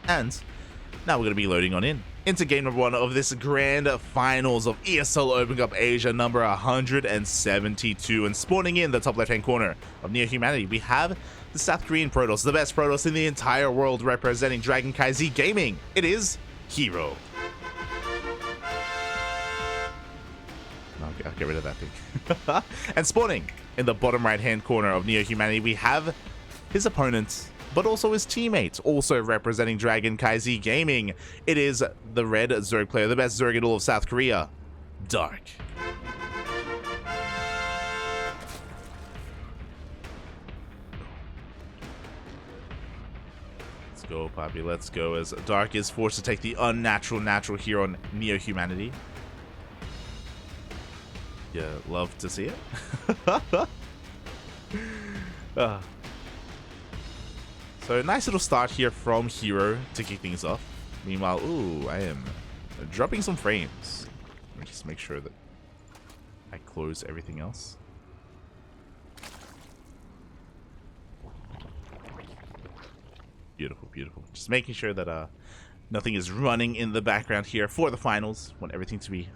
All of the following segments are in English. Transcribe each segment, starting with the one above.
And now we're going to be loading on into game number 1 of this grand finals of ESL Open Cup Asia number 172. And spawning in the top left-hand corner of Neo Humanity, we have the South Korean Protoss, the best Protoss in the entire world, representing CranKy Gaming. It is herO. I'll get rid of that thing. And spawning in the bottom right-hand corner of Neo Humanity, we have his opponents, but also his teammates, also representing CranKy Gaming. It is the red Zerg player, the best Zerg in all of South Korea, Dark. Let's go, Poppy, let's go, as Dark is forced to take the unnatural natural here on Neo Humanity. You love to see it. So nice little start here from herO to kick things off. Meanwhile, ooh, I am dropping some frames. Let me just make sure that I close everything else. Beautiful, beautiful. Just making sure that nothing is running in the background here for the finals. Want everything to be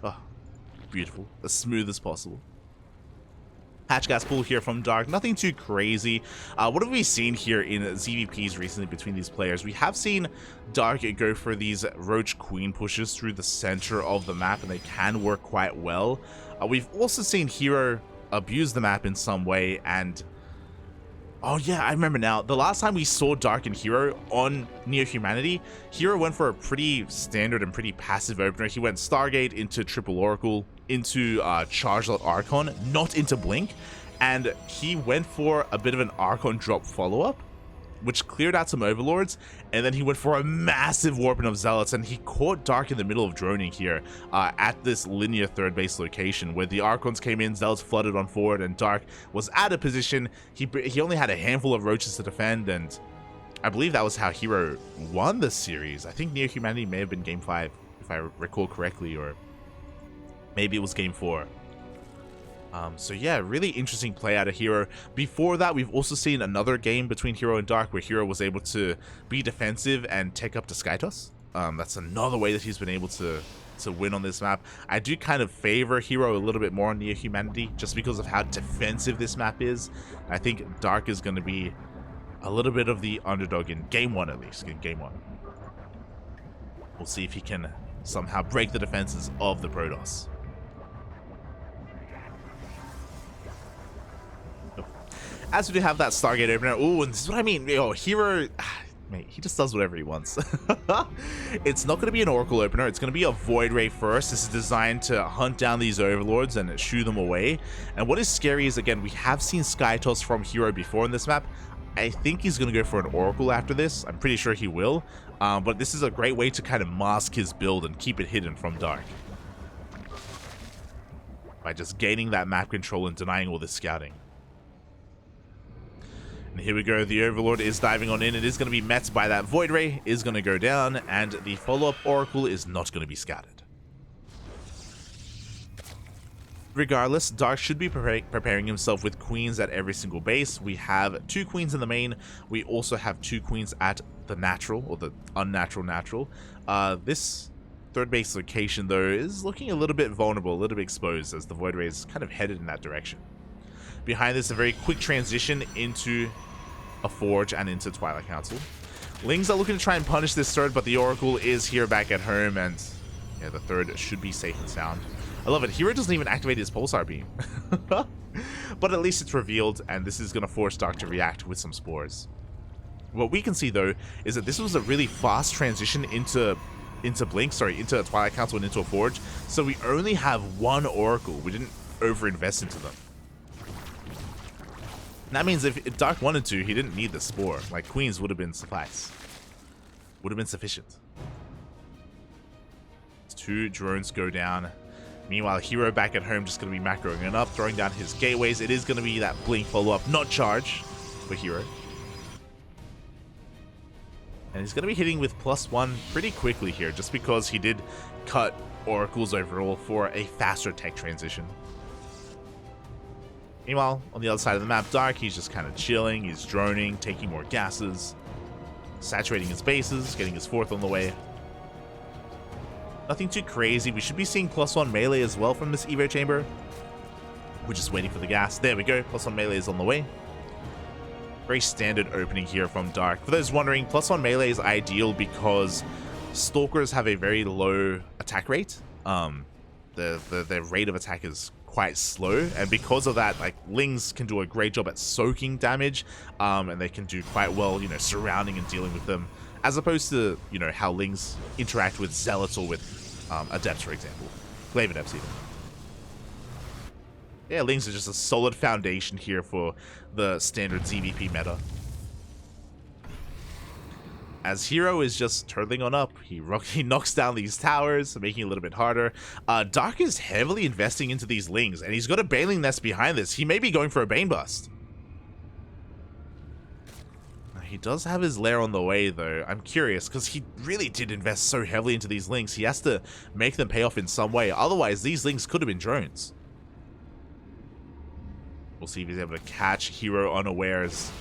beautiful, as smooth as possible. Hatch gas pull here from Dark, nothing too crazy. What have we seen here in ZVPs recently between these players? We have seen Dark go for these Roach Queen pushes through the center of the map, and they can work quite well. We've also seen herO abuse the map in some way, and oh yeah, I remember now. The last time we saw Dark and herO on Neo Humanity, herO went for a pretty standard and pretty passive opener. He went Stargate into Triple Oracle, into Chargelet Archon, not into Blink, and he went for a bit of an Archon drop follow-up, which cleared out some Overlords, and then he went for a massive warping of Zealots, and he caught Dark in the middle of droning here at this linear third base location where the Archons came in, Zealots flooded on forward, and Dark was out of position. He only had a handful of Roaches to defend, and I believe that was how herO won the series. I think Neo Humanity may have been Game 5, if I recall correctly, or maybe it was Game 4. So yeah, really interesting play out of herO. Before that, we've also seen another game between herO and Dark where herO was able to be defensive and take up to Skytos. That's another way that he's been able to win on this map. I do kind of favor herO a little bit more on Neo Humanity just because of how defensive this map is. I think Dark is going to be a little bit of the underdog in Game 1, at least. In Game 1. We'll see if he can somehow break the defenses of the Protoss. As we do have that Stargate opener, ooh, and this is what I mean, herO, mate, he just does whatever he wants. It's not going to be an Oracle opener, it's going to be a Void Ray first. This is designed to hunt down these Overlords and shoo them away. And what is scary is, again, we have seen Skytos from herO before in this map. I think he's going to go for an Oracle after this. I'm pretty sure he will. But this is a great way to kind of mask his build and keep it hidden from Dark, by just gaining that map control and denying all this scouting. And here we go, the Overlord is diving on in. It is going to be met by that Void Ray, is going to go down, and the follow-up Oracle is not going to be scattered. Regardless, Dark should be preparing himself with Queens at every single base. We have 2 Queens in the main. We also have 2 Queens at the natural, or the unnatural natural. This third base location, though, is looking a little bit vulnerable, a little bit exposed, as the Void Ray is kind of headed in that direction. Behind this, a very quick transition into a Forge and into Twilight Council. Lings are looking to try and punish this third, but the Oracle is here back at home, and yeah, the third should be safe and sound. I love it. herO doesn't even activate his Pulsar Beam. But at least it's revealed, and this is going to force Dark to react with some Spores. What we can see, though, is that this was a really fast transition into Twilight Council and into a Forge, so we only have 1 Oracle. We didn't overinvest into them. And that means if Dark wanted to, he didn't need the Spore. Like, Queens would have been suffice. Would have been sufficient. 2 drones go down. Meanwhile, herO back at home just going to be macroing it up, throwing down his gateways. It is going to be that Blink follow-up, not charge, for herO. And he's going to be hitting with +1 pretty quickly here, just because he did cut Oracles overall for a faster tech transition. Meanwhile, on the other side of the map, Dark, he's just kind of chilling, he's droning, taking more gases. saturating his bases, getting his fourth on the way. Nothing too crazy. We should be seeing +1 melee as well from this Evo chamber. We're just waiting for the gas. There we go. +1 melee is on the way. Very standard opening here from Dark. For those wondering, +1 melee is ideal because Stalkers have a very low attack rate. Their rate of attack is quite slow, and because of that, like, Lings can do a great job at soaking damage, and they can do quite well, you know, surrounding and dealing with them, as opposed to, you know, how Lings interact with Zealots or with Adepts, for example. Glaive Adepts even. Yeah, Lings are just a solid foundation here for the standard ZVP meta. As herO is just turtling on up, he knocks down these towers, making it a little bit harder. Dark is heavily investing into these Lings, and he's got a Baneling Nest behind this. He may be going for a Bane Bust. He does have his lair on the way, though. I'm curious, because he really did invest so heavily into these Lings. He has to make them pay off in some way. Otherwise, these Lings could have been drones. We'll see if he's able to catch herO unawares.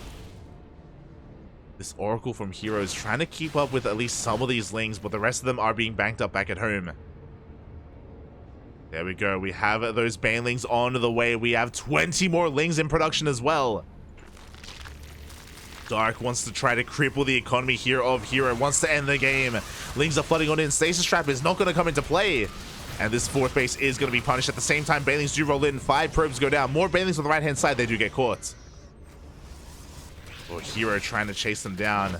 This Oracle from herO is trying to keep up with at least some of these Lings, but the rest of them are being banked up back at home. There we go. We have those Banelings on the way. We have 20 more Lings in production as well. Dark wants to try to cripple the economy here of herO, wants to end the game. Lings are flooding on in. Stasis Trap is not going to come into play. And this fourth base is going to be punished. At the same time, Banelings do roll in. 5 probes go down. More Banelings on the right-hand side. They do get caught. Oh, herO trying to chase them down.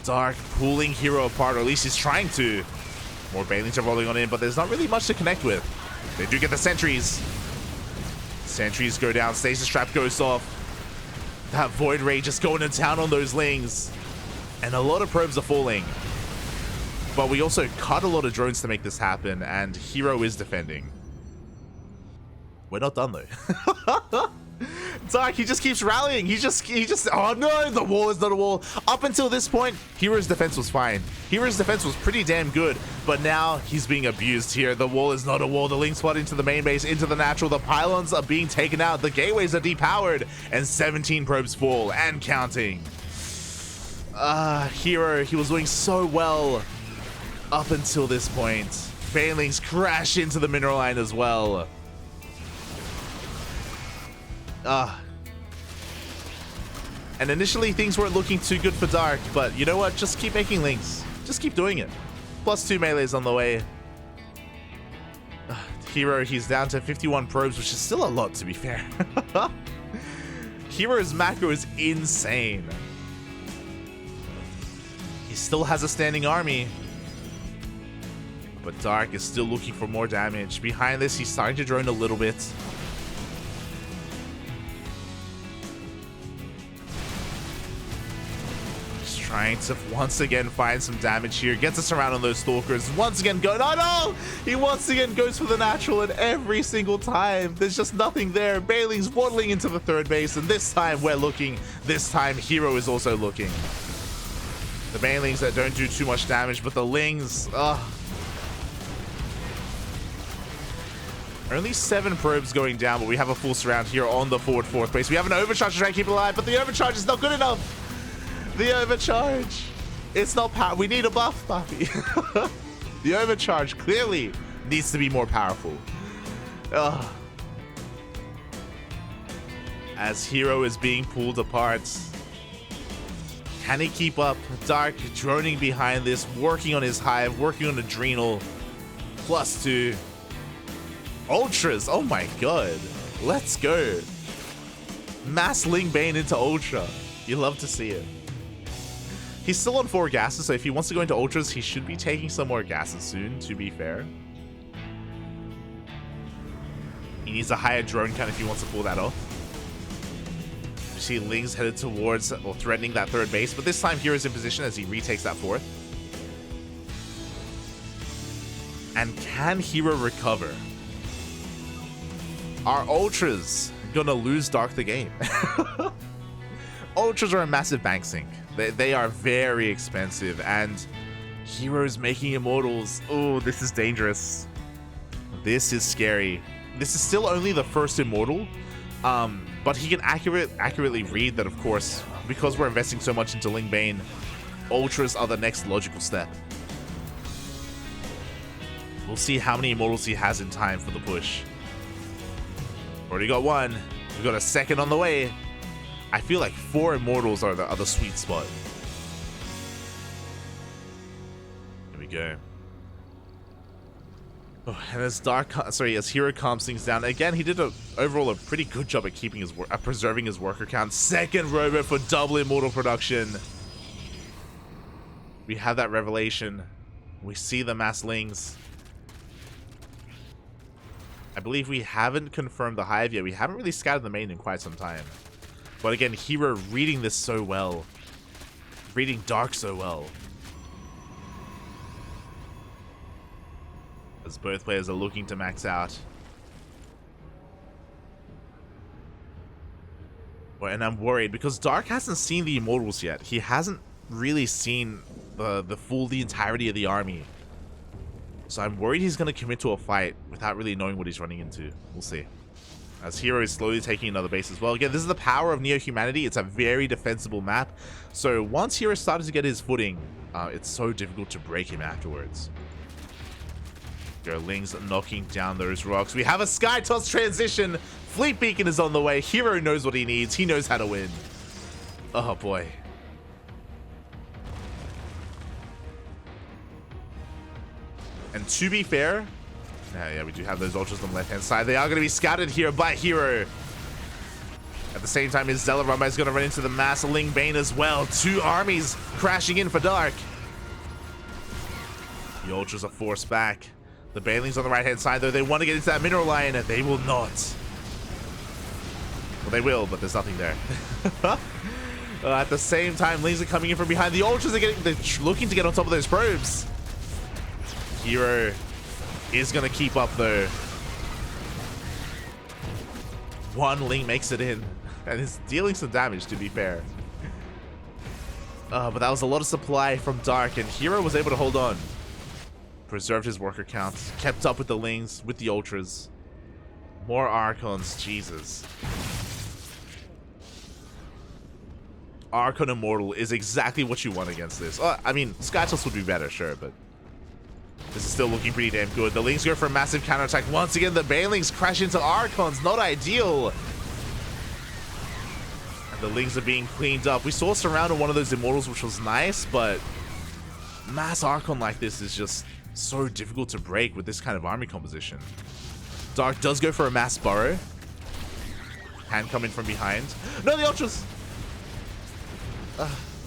Dark pulling herO apart, or at least he's trying to. More Banelings are rolling on in, but there's not really much to connect with. They do get the sentries. Sentries go down. Stasis Trap goes off. That Void Ray just going to town on those Lings. And a lot of probes are falling. But we also cut a lot of drones to make this happen, and herO is defending. We're not done, though. Dark, he just keeps rallying. He just, oh no, the wall is not a wall. Up until this point, herO's defense was fine. herO's defense was pretty damn good, but now he's being abused here. The wall is not a wall. The Lings flood into the main base, into the natural. The pylons are being taken out. The gateways are depowered, and 17 probes fall and counting. herO, he was doing so well up until this point. Banelings crash into the mineral line as well. And initially things weren't looking too good for Dark, but you know what? Just keep making Lings. Just keep doing it. +2 melees on the way. herO, he's down to 51 probes, which is still a lot, to be fair. herO's macro is insane. He still has a standing army. But Dark is still looking for more damage. Behind this, he's starting to drone a little bit. Just trying to once again find some damage here. Gets us around on those Stalkers. Once again, no! He once again goes for the natural, and every single time, there's just nothing there. Bailey's waddling into the third base, and this time we're looking. This time, herO is also looking. The Banelings that don't do too much damage, but the Lings, only 7 probes going down, but we have a full surround here on the forward fourth base. We have an overcharge to try and keep it alive, but the overcharge is not good enough. The overcharge. It's not power. We need a buff, Buffy. The overcharge clearly needs to be more powerful. As herO is being pulled apart. Can he keep up? Dark droning behind this, working on his hive, working on Adrenal. +2. Ultras, oh my god. Let's go. Mass Ling Bane into Ultra. You love to see it. He's still on 4 gases, so if he wants to go into Ultras, he should be taking some more gases soon, to be fair. He needs a higher drone count if he wants to pull that off. You see Lings headed towards, or threatening that third base, but this time herO's in position as he retakes that fourth. And can herO recover? Are Ultras gonna lose Dark the game? Ultras are a massive bank sink. They are very expensive, and herO's making Immortals. Oh, this is dangerous. This is scary. This is still only the first Immortal, but he can accurately read that, of course, because we're investing so much into Ling Bane, Ultras are the next logical step. We'll see how many Immortals he has in time for the push. Already got one. We've got a second on the way. I feel like 4 Immortals are the sweet spot. Here we go. Oh, and as herO calms things down again, he did overall a pretty good job at keeping his preserving his worker count. Second robo for double Immortal production. We have that revelation. We see the mass Lings. I believe we haven't confirmed the hive yet. We haven't really scouted the main in quite some time. But again, herO reading this so well. Reading Dark so well. As both players are looking to max out. And I'm worried because Dark hasn't seen the Immortals yet. He hasn't really seen the entirety of the army. So I'm worried he's going to commit to a fight without really knowing what he's running into. We'll see. As herO is slowly taking another base as well. Again, this is the power of Neo-Humanity. It's a very defensible map. So once herO started to get his footing, it's so difficult to break him afterwards. There are Lings knocking down those rocks. We have a Sky Toss transition. Fleet Beacon is on the way. herO knows what he needs. He knows how to win. Oh boy. And to be fair, yeah, we do have those Ultras on the left-hand side. They are going to be scouted here by herO. At the same time, his Zealot Rumba is going to run into the mass Ling Bane as well. 2 armies crashing in for Dark. The Ultras are forced back. The Banelings on the right-hand side, though, they want to get into that mineral line, and they will not. Well, they will, but there's nothing there. At the same time, Lings are coming in from behind. The Ultras are they're looking to get on top of those probes. herO is going to keep up, though. One Ling makes it in, and is dealing some damage, to be fair. But that was a lot of supply from Dark, and herO was able to hold on. Preserved his worker count, kept up with the Lings, with the Ultras. More Archons, Jesus. Archon Immortal is exactly what you want against this. I mean, Skytoss would be better, sure, but this is still looking pretty damn good. The Lings go for a massive counterattack. Once again, the Banelings crash into Archons. Not ideal. And the Lings are being cleaned up. We saw surrounded one of those Immortals, which was nice, but mass Archon like this is just so difficult to break with this kind of army composition. Dark does go for a mass burrow. Can come in from behind. No, the Ultras!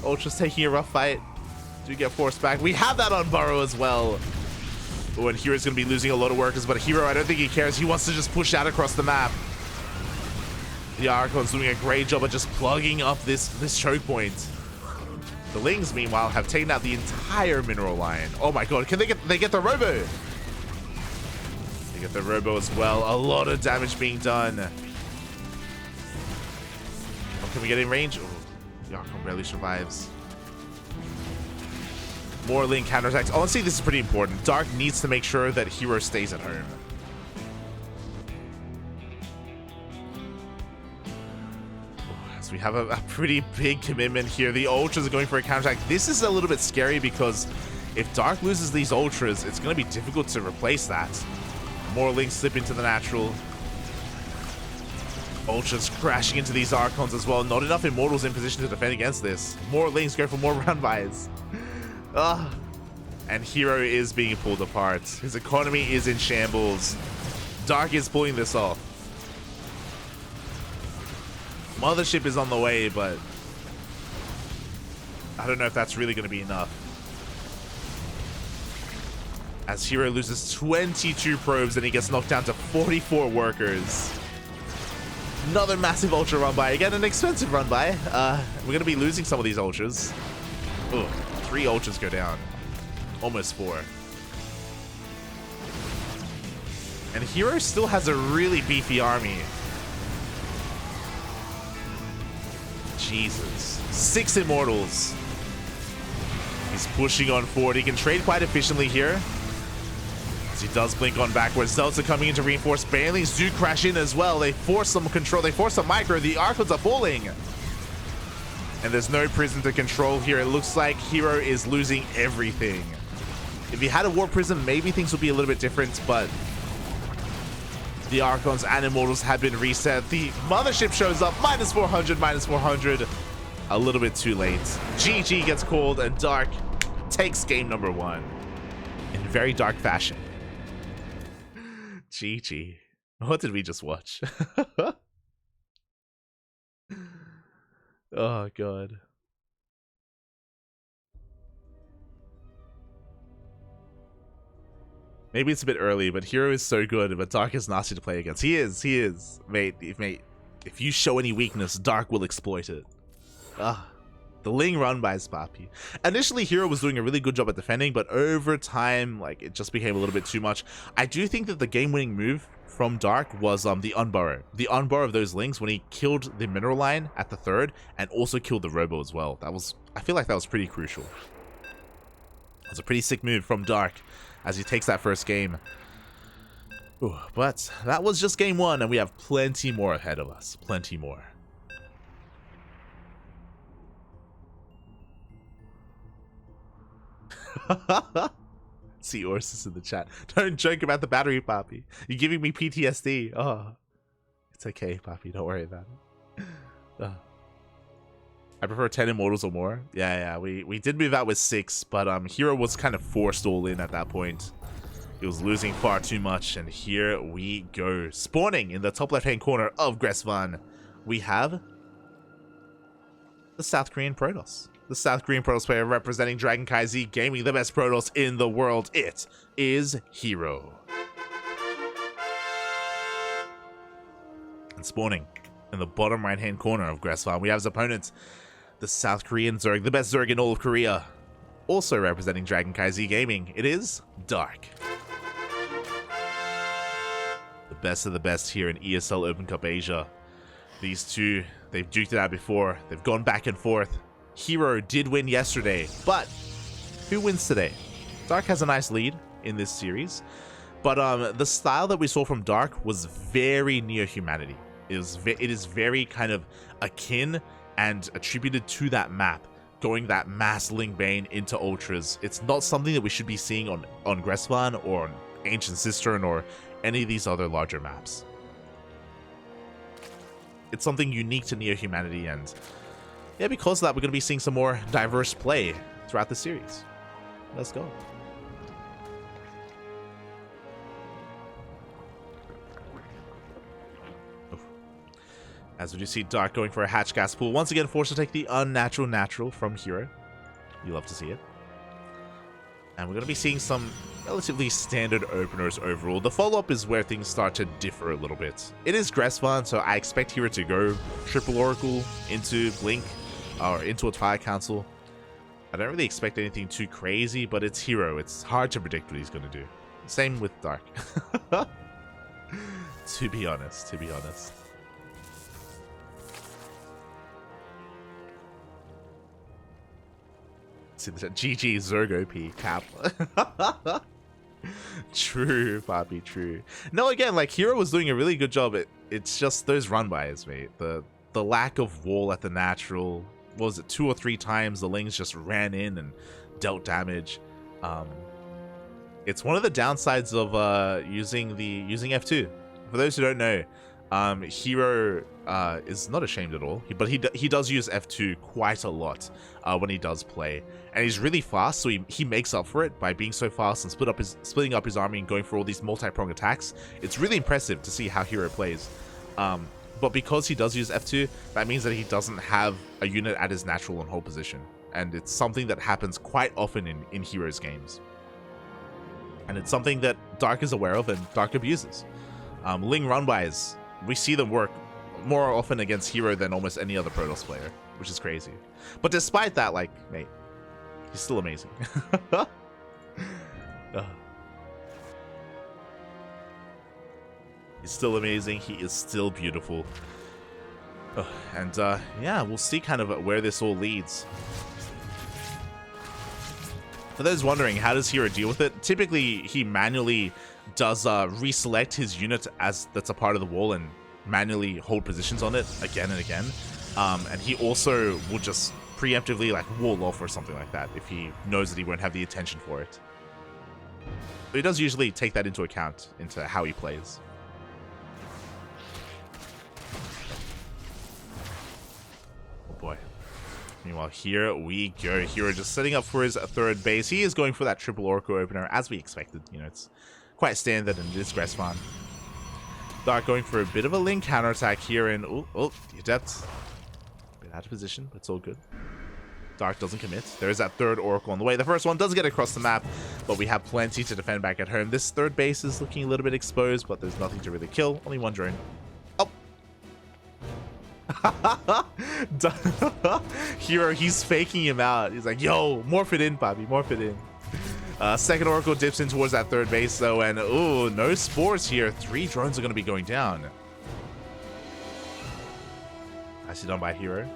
Ultras taking a rough fight. Do get forced back. We have that on burrow as well. Oh, and herO's going to be losing a lot of workers, but herO, I don't think he cares. He wants to just push out across the map. The Archon's doing a great job of just plugging up this choke point. The Lings, meanwhile, have taken out the entire mineral line. Oh my god, can they get the robo? They get the robo as well. A lot of damage being done. Oh, can we get in range? Oh, the Archon barely survives. More Ling counterattacks. Honestly, this is pretty important. Dark needs to make sure that herO stays at home. So we have a pretty big commitment here. The Ultras are going for a counterattack. This is a little bit scary because if Dark loses these Ultras, it's going to be difficult to replace that. More Lings slip into the natural. Ultras crashing into these Archons as well. Not enough Immortals in position to defend against this. More Lings go for more round buys. And herO is being pulled apart. His economy is in shambles. Dark is pulling this off. Mothership is on the way, but I don't know if that's really going to be enough. As herO loses 22 probes and he gets knocked down to 44 workers. Another massive Ultra run by. Again, an expensive run by. We're going to be losing some of these Ultras. Ugh, 3 Ultras go down. Almost 4. And herO still has a really beefy army. Jesus. 6 Immortals. He's pushing on forward. He can trade quite efficiently here. As he does blink on backwards. Zealots are coming in to reinforce. Banelings do crash in as well. They force some control. They force some micro. The Archons are falling. And there's no prism to control here. It looks like herO is losing everything. If he had a Warp Prism, maybe things would be a little bit different, but the Archons and Immortals have been reset. The Mothership shows up, minus 400, minus 400. A little bit too late. GG gets called, and Dark takes game number 1 in very dark fashion. GG. What did we just watch? Oh, God. Maybe it's a bit early, but herO is so good, but Dark is nasty to play against. He is. Mate, if you show any weakness, Dark will exploit it. The Ling run by Papi. Initially, herO was doing a really good job at defending, but over time, like, it just became a little bit too much. I do think that the game-winning move from Dark was the unburrow. The unburrow of those Lings when he killed the mineral line at the 3rd and also killed the robo as well. I feel like that was pretty crucial. It was a pretty sick move from Dark as he takes that first game. Ooh, but that was just game 1, and we have plenty more ahead of us. Plenty more. See Orsis in the chat. Don't joke about the battery, Papi. You're giving me PTSD. Oh, it's okay, Papi. Don't worry about it. I prefer 10 Immortals or more. Yeah. We did move out with 6, but herO was kind of forced all in at that point. He was losing far too much, and here we go. Spawning in the top left-hand corner of Gressvan, we have the South Korean Protoss. The South Korean Protoss player representing CranKy Z Gaming, the best Protoss in the world. It is herO. And spawning in the bottom right-hand corner of Gressvan, we have his opponent, the South Korean Zerg, the best Zerg in all of Korea. Also representing CranKy Z Gaming, it is Dark. The best of the best here in ESL Open Cup Asia. These two, they've duked it out before. They've gone back and forth. herO did win yesterday, but who wins today? Dark has a nice lead in this series, but the style that we saw from Dark was very near humanity. It is very kind of akin and attributed to that map, going that mass Ling Bane into Ultras. It's not something that we should be seeing on Gressvan or on Ancient Cistern or any of these other larger maps. It's something unique to Near Humanity, and yeah, because of that, we're going to be seeing some more diverse play throughout the series. Let's go. As we do see Dark going for a hatch gas pool, once again forced to take the unnatural natural from herO. You love to see it. And we're going to be seeing some relatively standard openers overall. The follow-up is where things start to differ a little bit. It is Gressvan, so I expect herO to go triple Oracle into Blink or into a Fire Council. I don't really expect anything too crazy, but it's herO. It's hard to predict what he's going to do. Same with Dark. To be honest. See the GG Zerg OP cap. True, Papi, true. No, again, like herO was doing a really good job. It's just those run-bys, mate. The lack of wall at the natural. What was it, 2 or 3 times the Lings just ran in and dealt damage. It's one of the downsides of using F2. For those who don't know, herO is not ashamed at all, but he does use F2 quite a lot when he does play, and he's really fast, so he makes up for it by being so fast and splitting up his army and going for all these multi-prong attacks. It's really impressive to see how herO plays. But because he does use F2, that means that he doesn't have a unit at his natural and hold position, and it's something that happens quite often in herO's games. And it's something that Dark is aware of and Dark abuses. Ling runbys, we see them work more often against herO than almost any other Protoss player, which is crazy. But despite that, like, mate, he's still amazing. He's still amazing. He is still beautiful. And yeah, we'll see kind of where this all leads. For those wondering, how does herO deal with it? Typically, he manually does reselect his unit that's a part of the wall and manually hold positions on it again and again. And he also will just preemptively like wall off or something like that if he knows that he won't have the attention for it. But he does usually take that into account into how he plays. Oh boy. Meanwhile, here we go. herO just setting up for his third base. He is going for that triple Oracle opener, as we expected. You know, it's quite standard and it is grass farm. Dark going for a bit of a link counterattack here, and oh, the Adept. A bit out of position, but it's all good. Dark doesn't commit. There is that third Oracle on the way. The first one does get across the map, but we have plenty to defend back at home. This third base is looking a little bit exposed, but there's nothing to really kill. Only one drone. Oh! herO, he's faking him out. He's like, yo, morph it in, Bobby, morph it in. Second Oracle dips in towards that third base, though, and oh, no spores here. 3 drones are going to be going down. Nicely done by herO.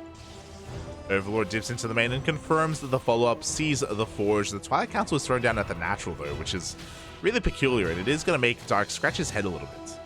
Overlord dips into the main and confirms that the follow-up sees the Forge. The Twilight Council is thrown down at the natural, though, which is really peculiar, and it is going to make Dark scratch his head a little bit.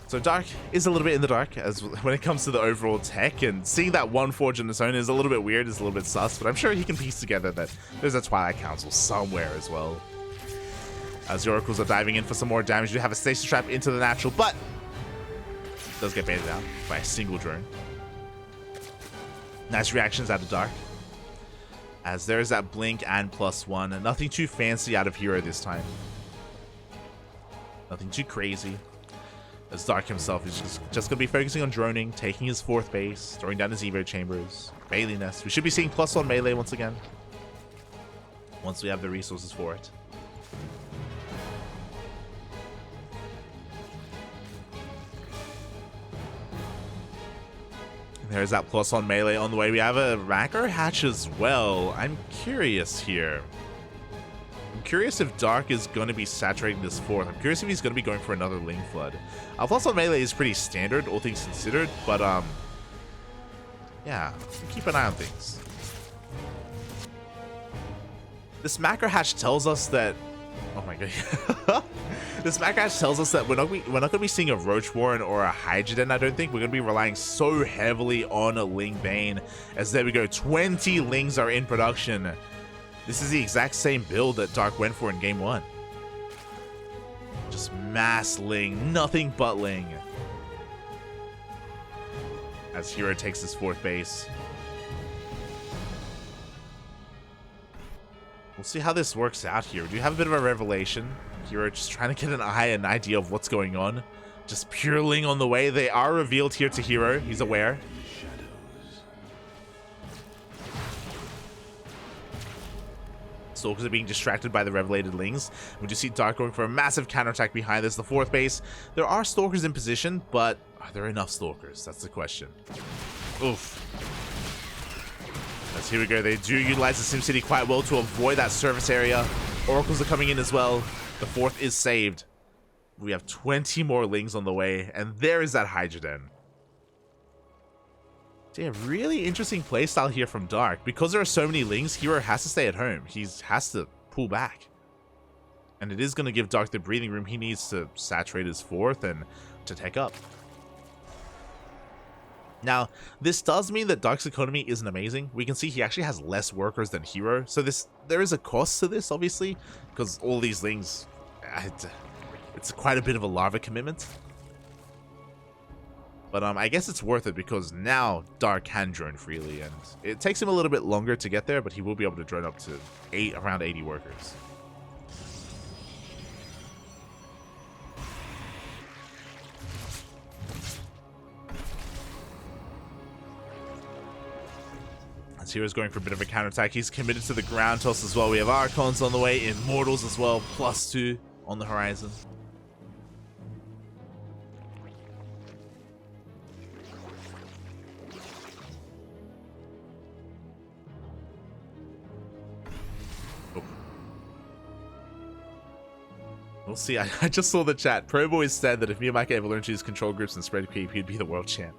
So Dark is a little bit in the dark as when it comes to the overall tech, and seeing that one Forge on its own is a little bit weird, is a little bit sus, but I'm sure he can piece together that there's a Twilight Council somewhere as well. As the Oracles are diving in for some more damage, you have a Stasis Trap into the natural, but it does get baited out by a single drone. Nice reactions out of Dark. As there's that blink and +1, and nothing too fancy out of herO this time. Nothing too crazy. As Dark himself is just going to be focusing on droning, taking his 4th base, throwing down his Evo chambers, melee nest. We should be seeing +1 melee once again, once we have the resources for it. There's that +1 melee on the way. We have a Racker hatch as well. I'm curious here. I'm curious if Dark is going to be saturating this 4th. I'm curious if he's going to be going for another Ling Flood. +1 melee is pretty standard, all things considered, but yeah, keep an eye on things. This macro hatch tells us that, oh my god, this macro hatch tells us that we're not going to be seeing a Roach Warren or a Hydrogen. I don't think we're going to be relying so heavily on a Ling Bane. As there we go, 20 Lings are in production. This is the exact same build that Dark went for in game 1. Just mass Ling, nothing but Ling. As herO takes his 4th base. We'll see how this works out here. Do you have a bit of a revelation? herO just trying to get an idea of what's going on. Just pure Ling on the way. They are revealed here to herO. He's aware. Stalkers are being distracted by the revelated Lings. We just see Dark going for a massive counterattack behind this, the 4th base. There are Stalkers in position, but are there enough Stalkers? That's the question. Oof. As here we go, they do utilize the SimCity quite well to avoid that surface area. Oracles are coming in as well. The 4th is saved. We have 20 more Lings on the way, and there is that Hydroden. Yeah, really interesting playstyle here from Dark. Because there are so many Lings, herO has to stay at home. He has to pull back. And it is going to give Dark the breathing room he needs to saturate his 4th and to take up. Now, this does mean that Dark's economy isn't amazing. We can see he actually has less workers than herO. So there is a cost to this, obviously, because all these Lings, it's quite a bit of a lava commitment. But I guess it's worth it because now Dark can drone freely, and it takes him a little bit longer to get there, but he will be able to drone up to around 80 workers. As herO's going for a bit of a counterattack, he's committed to the ground toss as well. We have Archons on the way, Immortals as well, +2 on the horizon. We'll see. I just saw the chat. Pro Boys said that if Miyamaka ever learned to use control groups and spread creep, he'd be the world champ.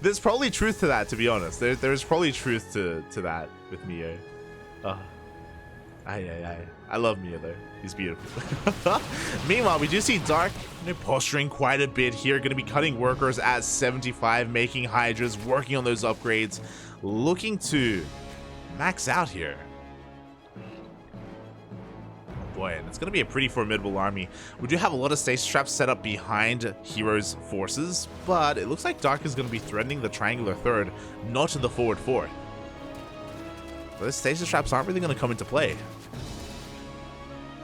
There's probably truth to that, to be honest. There's probably truth to that with Mio. I love Mio though. He's beautiful. Meanwhile, we do see Dark posturing quite a bit here. Going to be cutting workers at 75, making Hydras, working on those upgrades, looking to max out here. Oh boy, and it's going to be a pretty formidable army. We do have a lot of stasis traps set up behind herO's forces, but it looks like Dark is going to be threatening the triangular third, not the forward fourth. Those stasis traps aren't really going to come into play.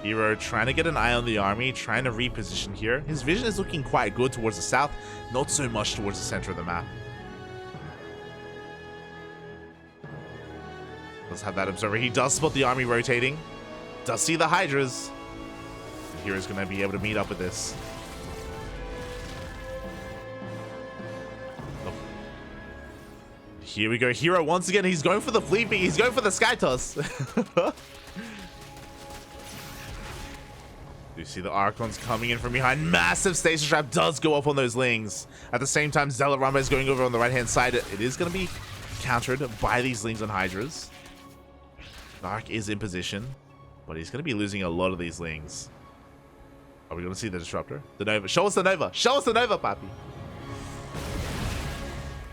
herO trying to get an eye on the army, trying to reposition here. His vision is looking quite good towards the south, not so much towards the center of the map. Let's have that observer. He does spot the army rotating. Does see the Hydras. And herO's going to be able to meet up with this. Oh. Here we go. herO once again. He's going for the fleet beat. He's going for the sky toss. You see the Archons coming in from behind. Massive stasis trap does go off on those Lings. At the same time, Zealot Ramba is going over on the right-hand side. It is going to be countered by these Lings and Hydras. Dark is in position, but he's going to be losing a lot of these Lings. Are we going to see the Disruptor? The Nova. Show us the Nova. Show us the Nova, papi.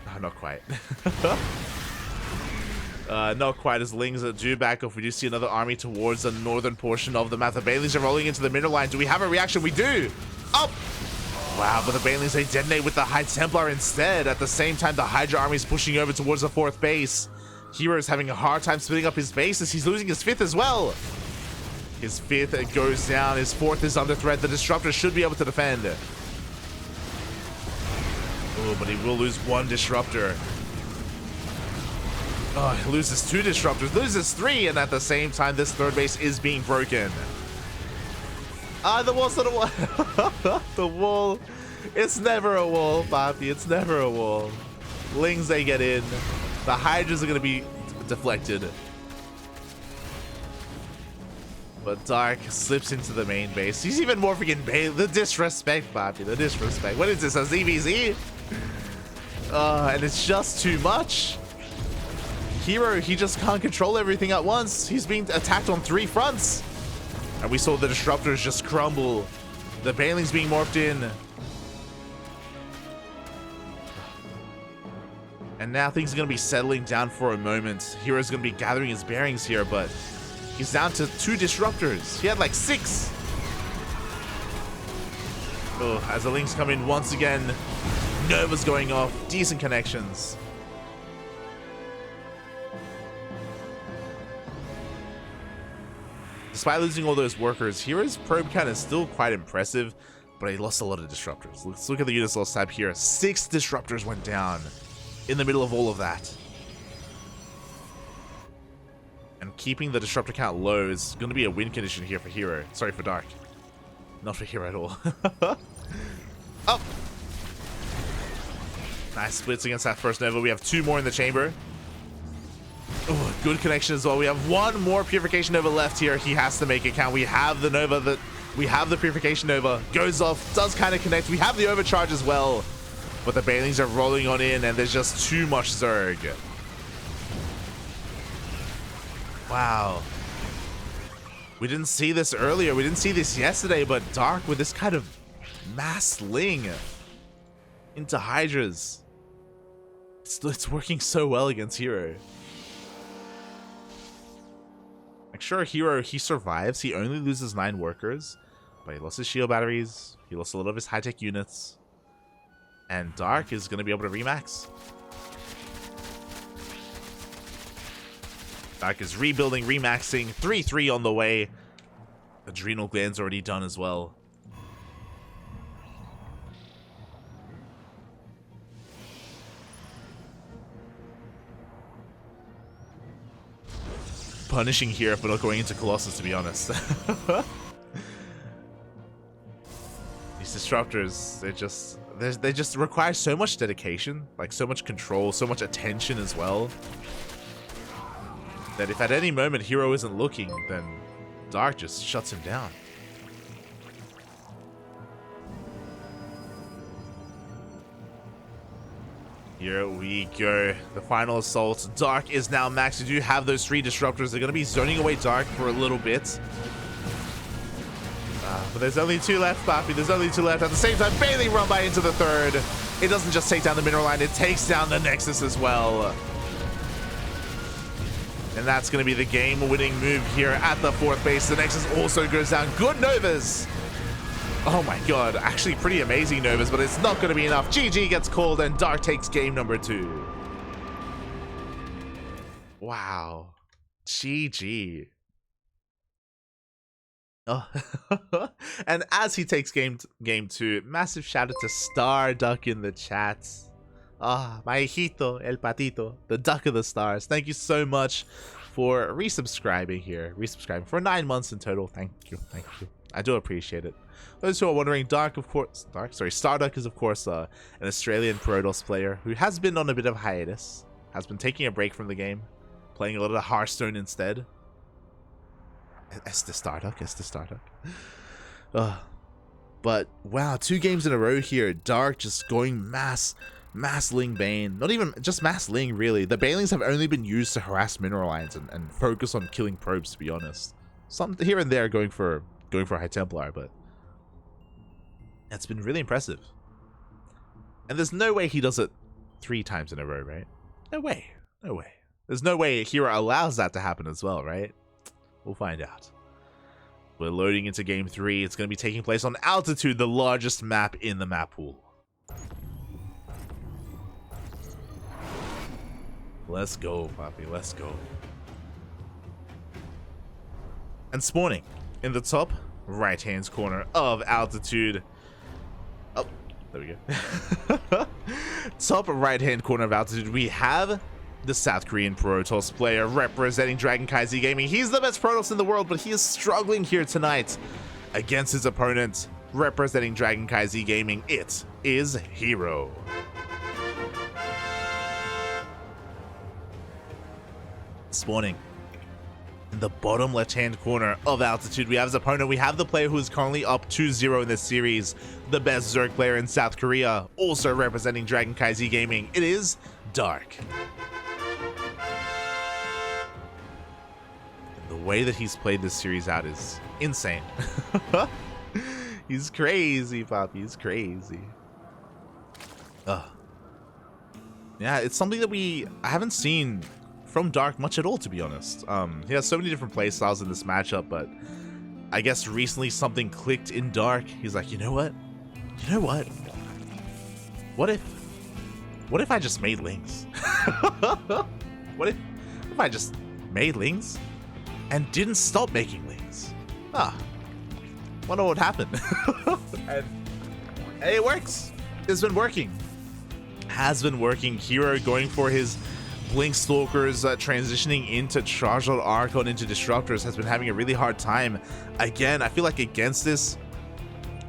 Oh, not quite. Not quite as Lings do back off. We do see another army towards the northern portion of the map. The Banelings are rolling into the middle line. Do we have a reaction? We do. Up. Wow, but the Banelings, they detonate with the High Templar instead. At the same time, the Hydra army is pushing over towards the fourth base. herO is having a hard time splitting up his bases. He's losing his fifth as well. His fifth goes down. His fourth is under threat. The Disruptor should be able to defend. Oh, but he will lose one Disruptor. Oh, he loses two Disruptors, loses three, and at the same time, this third base is being broken. The wall's not a wall. The wall. It's never a wall, papi. It's never a wall. Lings, they get in. The Hydras are going to be deflected. But Dark slips into the main base. He's even more freaking the disrespect, papi. The disrespect. What is this, a ZVZ? And it's just too much. herO, he just can't control everything at once. He's being attacked on 3 fronts. And we saw the Disruptors just crumble. The Banelings being morphed in. And now things are going to be settling down for a moment. herO's going to be gathering his bearings here, but he's down to 2 Disruptors. He had like 6. Oh, as the Lings come in once again. Nova's going off. Decent connections. Despite losing all those workers, herO's probe count is still quite impressive, but he lost a lot of Disruptors. Let's look at the units lost tab here. 6 Disruptors went down in the middle of all of that. And keeping the Disruptor count low is going to be a win condition here for herO. Sorry, for Dark. Not for herO at all. Oh! Nice splits against that first Nova. We have 2 more in the chamber. Oh, good connection as well. We have 1 more Purification Nova left here. He has to make it count. We have the Nova we have the Purification Nova. Goes off, does kind of connect. We have the overcharge as well. But the Banelings are rolling on in, and there's just too much Zerg. Wow. We didn't see this earlier. We didn't see this yesterday, but Dark with this kind of mass Ling into Hydras. It's working so well against herO. Like, sure, herO, he survives. He only loses 9 workers, but he lost his shield batteries. He lost a lot of his high-tech units. And Dark is going to be able to remax. Dark is rebuilding, remaxing. 3-3 on the way. Adrenal gland's already done as well. Punishing here for not going into Colossus, to be honest. These Disruptors, they just require so much dedication, like so much control, so much attention as well, that if at any moment herO isn't looking, then Dark just shuts him down. Here we go. The final assault. Dark is now maxed. We do have those 3 disruptors. They're going to be zoning away Dark for a little bit. But there's only 2 left, Papi. There's only 2 left. At the same time, Bailey run by into the 3rd. It doesn't just take down the mineral line, it takes down the Nexus as well. And that's going to be the game-winning move here at the 4th base. The Nexus also goes down. Good Novas. Oh my god, actually pretty amazing Novas, but it's not going to be enough. GG gets called and Dark takes game number 2. Wow. GG. Oh. And as he takes game 2, massive shout out to Starduck in the chat. Ah, my hijito, el patito, the duck of the stars. Thank you so much for resubscribing here. Resubscribing for 9 months in total. Thank you, thank you. I do appreciate it. Those who are wondering, Starduck is of course an Australian Protoss player who has been on a bit of hiatus, has been taking a break from the game, playing a little of Hearthstone instead. It's the Starduck. But wow, 2 games in a row here. Dark just going mass Ling Bane. Not even just mass Ling, really. The Banelings have only been used to harass mineral lines and focus on killing probes, to be honest. Some here and there going for High Templar, but it's been really impressive. And there's no way he does it 3 times in a row, right? No way. No way. There's no way Hero allows that to happen as well, right? We'll find out. We're loading into game 3. It's going to be taking place on Altitude, the largest map in the map pool. Let's go, Papi. Let's go. And spawning in the top right-hand corner of Altitude. Oh, there we go. Top right-hand corner of Altitude, we have the South Korean Protoss player representing CranKy Gaming. He's the best Protoss in the world, but he is struggling here tonight against his opponent representing CranKy Gaming. It is herO. Spawning in the bottom left-hand corner of Altitude, we have his opponent. We have the player who is currently up 2-0 in this series, the best Zerg player in South Korea, also representing CranKy Gaming. It is Dark. The way that he's played this series out is insane. He's crazy, Poppy. He's crazy. Yeah, it's something that I haven't seen from Dark much at all, to be honest. He has so many different playstyles in this matchup, but I guess recently something clicked in Dark. He's like, you know what? You know what? What if I just made Lings? What if I just made Lings and didn't stop making Lings? Wonder what would happen. and it works. It's been working. Has been working. herO going for his Blink Stalkers, transitioning into Charged Archon into Disruptors, has been having a really hard time. Again, I feel like against this,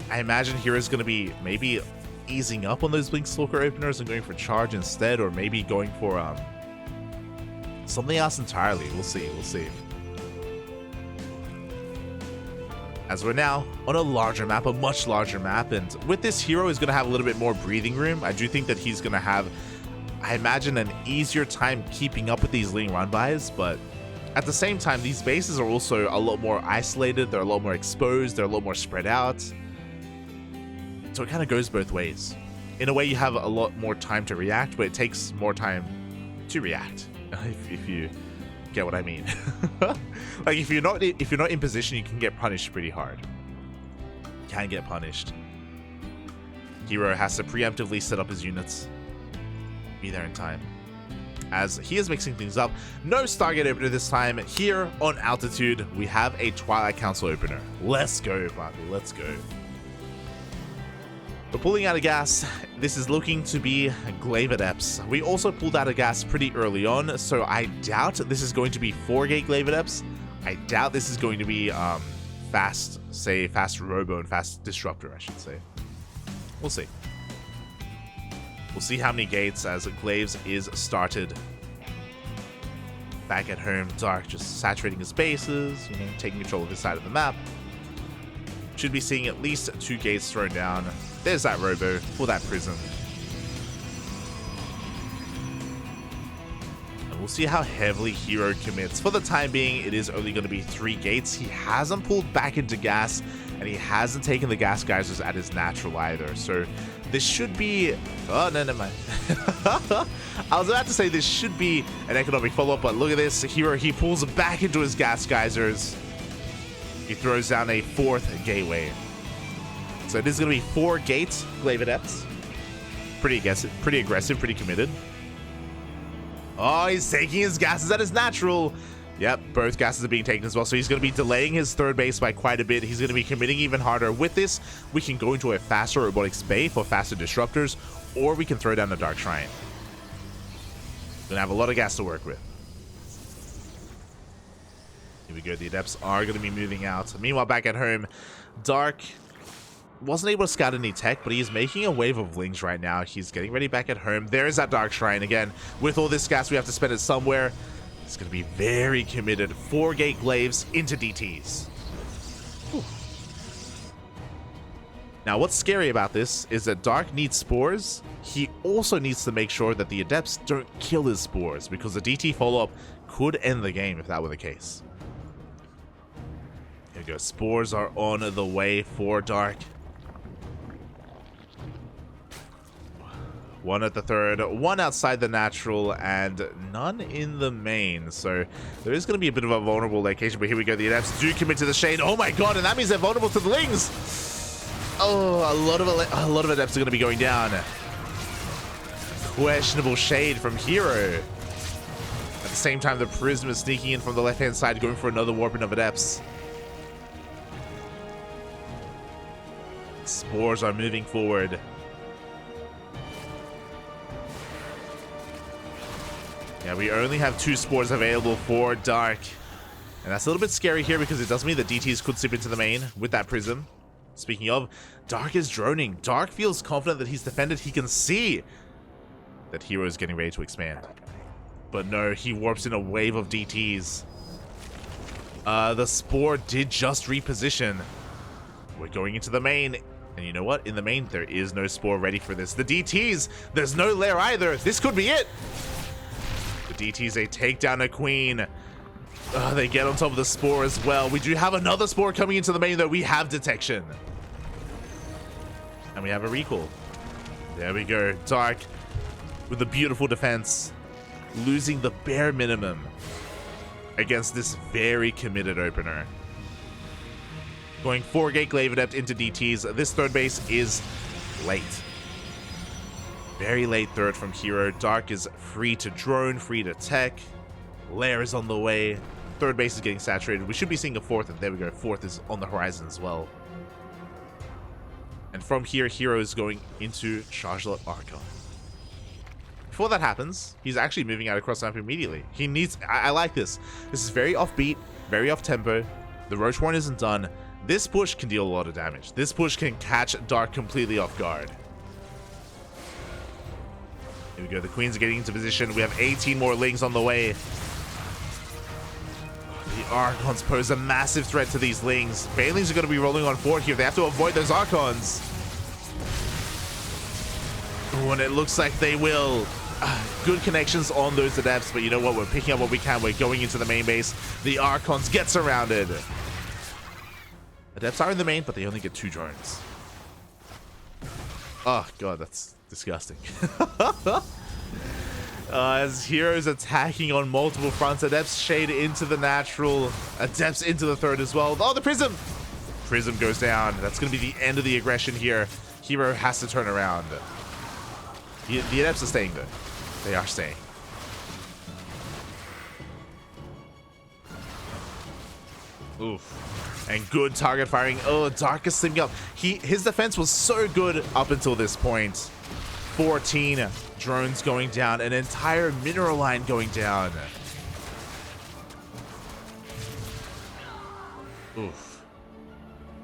I imagine hero's going to be maybe easing up on those Blink Stalker openers and going for Charge instead, or maybe going for something else entirely. We'll see. We'll see. As we're now on a larger map, a much larger map, and with this herO is going to have a little bit more breathing room. I do think that he's going to have, I imagine, an easier time keeping up with these Ling run-bys, but at the same time, these bases are also a lot more isolated, they're a lot more exposed, they're a lot more spread out. So it kind of goes both ways. In a way, you have a lot more time to react, but it takes more time to react, if you get what I mean. Like, if you're not in position, you can get punished pretty hard. You can get punished. herO has to preemptively set up his units, be there in time, as he is mixing things up. No Stargate opener this time. Here on Altitude, we have a Twilight Council opener. Let's go, Bobby. Let's go. We're pulling out of gas. This is looking to be Glaive Adepts. We also pulled out of gas pretty early on, so I doubt this is going to be 4-gate Glaive Adepts. I doubt this is going to be fast Robo and fast Disruptor, I should say. We'll see. We'll see how many gates as Glaives is started. Back at home, Dark just saturating his bases, taking control of his side of the map. Should be seeing at least 2 gates thrown down. There's that Robo for that Prism. we'll see how heavily herO commits. For the time being, it is only going to be 3 gates. He hasn't pulled back into gas, and he hasn't taken the gas geysers at his natural either. So this should be... Oh, no, never mind. I was about to say this should be an economic follow-up, but look at this. herO, he pulls back into his gas geysers. He throws down a 4th gateway. So this is going to be 4 gates, Glaive Adepts. Pretty aggressive, pretty committed. Oh, he's taking his gases at his natural. Yep, both gases are being taken as well. So he's going to be delaying his 3rd base by quite a bit. He's going to be committing even harder. With this, we can go into a faster robotics bay for faster disruptors, or we can throw down the Dark Shrine. We're going to have a lot of gas to work with. Here we go. The Adepts are going to be moving out. Meanwhile, back at home, Dark wasn't able to scout any tech, but he's making a wave of Lings right now. He's getting ready back at home. There's that Dark Shrine again. With all this gas, we have to spend it somewhere. It's going to be very committed. 4 gate glaives into DTs. Whew. Now, what's scary about this is that Dark needs spores. He also needs to make sure that the Adepts don't kill his spores, because the DT follow-up could end the game if that were the case. Here we go. Spores are on the way for Dark. 1 at the 3rd, 1 outside the natural, and none in the main. So there is going to be a bit of a vulnerable location, but here we go. The Adepts do commit to the shade. Oh my god, and that means they're vulnerable to the Lings. Oh, a lot of Adepts are going to be going down. Questionable shade from herO. At the same time, the Prism is sneaking in from the left-hand side, going for another warping of Adepts. Spores are moving forward. Yeah, we only have 2 spores available for Dark. And that's a little bit scary here because it does mean that DTs could slip into the main with that Prism. Speaking of, Dark is droning. Dark feels confident that he's defended. He can see that herO is getting ready to expand. But no, he warps in a wave of DTs. The Spore did just reposition. We're going into the main. And you know what? In the main, there is no Spore ready for this. The DTs, there's no lair either. This could be it. The DTs, they take down a Queen. They get on top of the Spore as well. We do have another Spore coming into the main, though. We have detection. And we have a recall. There we go. Dark with a beautiful defense. Losing the bare minimum against this very committed opener. Going 4 gate Glaive Adept into DTs. This 3rd base is late. Very late 3rd from herO. Dark is free to drone, free to tech. Lair is on the way. 3rd base is getting saturated. We should be seeing a 4th, and there we go. 4th is on the horizon as well. And from here, herO is going into Chargelet Archon. Before that happens, he's actually moving out across the map immediately. He needs... I like this. This is very offbeat, very off-tempo. The Roach Warren isn't done. This push can deal a lot of damage. This push can catch Dark completely off guard. Here we go. The Queens are getting into position. We have 18 more Lings on the way. The Archons pose a massive threat to these Lings. Banelings are going to be rolling on forward here. They have to avoid those Archons. Oh, and it looks like they will. Good connections on those Adepts, but you know what? We're picking up what we can. We're going into the main base. The Archons get surrounded. Adepts are in the main, but they only get 2 drones. Oh, God, that's disgusting. As herO's attacking on multiple fronts. Adepts shade into the natural. Adepts into the 3rd as well. Oh, the Prism! Prism goes down. That's going to be the end of the aggression here. herO has to turn around. The Adepts are staying, though. They are staying. Oof. And good target firing. Oh, Dark is slipping up. His defense was so good up until this point. 14 drones going down. An entire mineral line going down. Oof.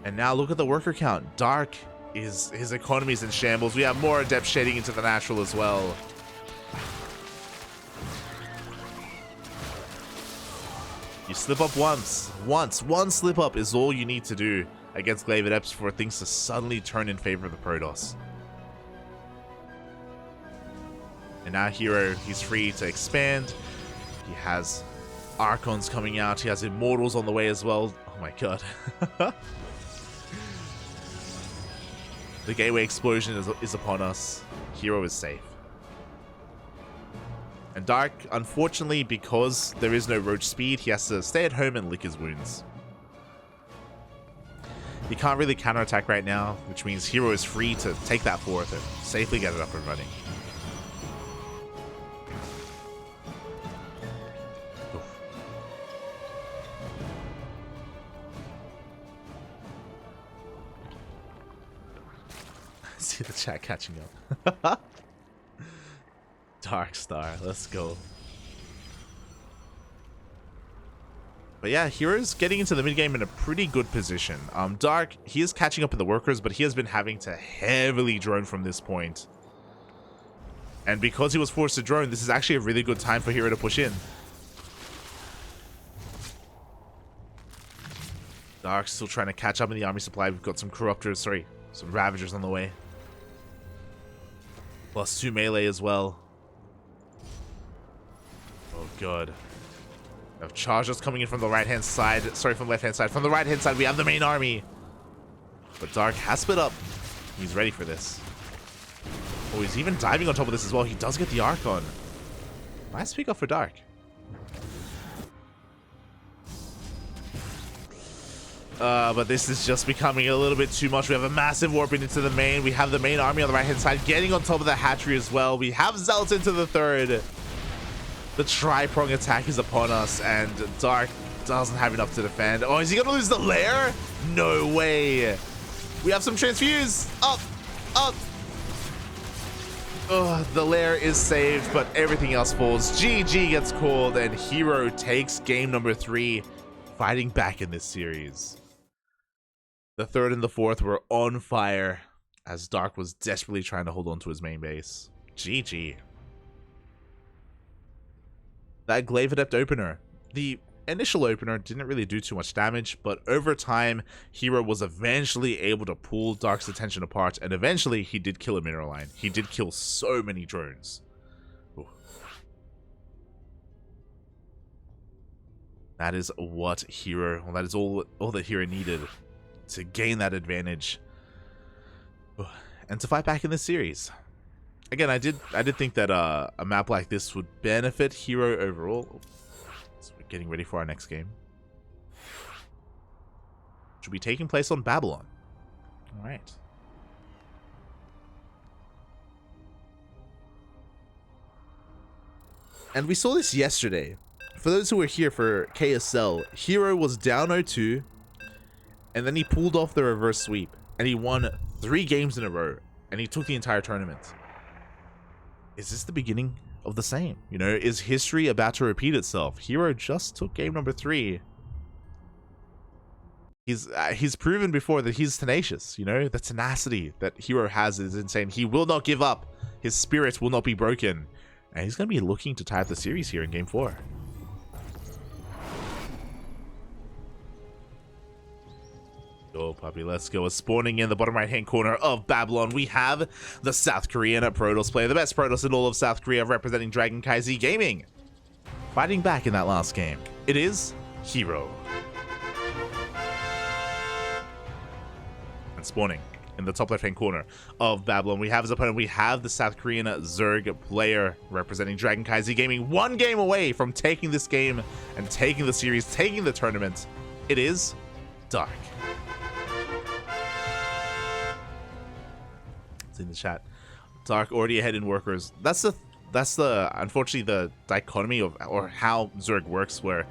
And now look at the worker count. Dark is... his economy is in shambles. We have more Adept shading into the natural as well. You slip up once. One slip up is all you need to do against Glaive Adepts for things to suddenly turn in favor of the Protoss. And now herO, he's free to expand. He has Archons coming out. He has Immortals on the way as well. Oh my god. The gateway explosion is upon us. herO is safe. And Dark, unfortunately, because there is no roach speed, he has to stay at home and lick his wounds. He can't really counterattack right now, which means herO is free to take that forth and safely get it up and running. See the chat catching up. Dark Star, let's go. But yeah, hero's getting into the mid game in a pretty good position. Dark, he is catching up in the workers, but he has been having to heavily drone from this point. And because he was forced to drone, this is actually a really good time for herO to push in. Dark's still trying to catch up in the army supply. We've got some corruptors, sorry, some ravagers on the way. Plus 2 melee as well. Oh god. We have chargers coming in from the right hand side. Sorry, from the left hand side. From the right hand side, we have the main army. But Dark has split up. He's ready for this. Oh, he's even diving on top of this as well. He does get the Archon. Nice pick up for Dark. But this is just becoming a little bit too much. We have a massive warping into the main. We have the main army on the right hand side getting on top of the hatchery as well. We have Zealots into the third. The tri-prong attack is upon us, and Dark doesn't have enough to defend. Oh, is he gonna lose the lair? No way. We have some transfuse. Up, up. Oh, the lair is saved, but everything else falls. GG gets called, and herO takes game number 3, fighting back in this series. The third and the fourth were on fire, as Dark was desperately trying to hold on to his main base. GG. That Glaive Adept opener. The initial opener didn't really do too much damage, but over time, herO was eventually able to pull Dark's attention apart, and eventually he did kill a mineral line. He did kill so many drones. Ooh. That is what herO, well, that is all that herO needed to gain that advantage. Ooh. And to fight back in this series. Again, I did think that a map like this would benefit herO overall. So we're getting ready for our next game. Which will be taking place on Babylon. Alright. And we saw this yesterday. For those who were here for KSL, herO was down 0-2, and then he pulled off the reverse sweep, and he won 3 games in a row, and he took the entire tournament. Is this the beginning of the same? You know, is history about to repeat itself? herO just took game number 3. He's proven before that he's tenacious. You know, the tenacity that herO has is insane. He will not give up. His spirit will not be broken, and he's going to be looking to tie up the series here in game 4. Go, puppy, let's go. Spawning in the bottom right-hand corner of Babylon, we have the South Korean Protoss player, the best Protoss in all of South Korea, representing CranKy Gaming. Fighting back in that last game, it is herO. And spawning in the top left-hand corner of Babylon, we have his opponent. We have the South Korean Zerg player, representing CranKy Gaming. 1 game away from taking this game and taking the series, taking the tournament. It is Dark. In the chat, Dark already ahead in workers. That's the unfortunately the dichotomy of or how Zerg works, where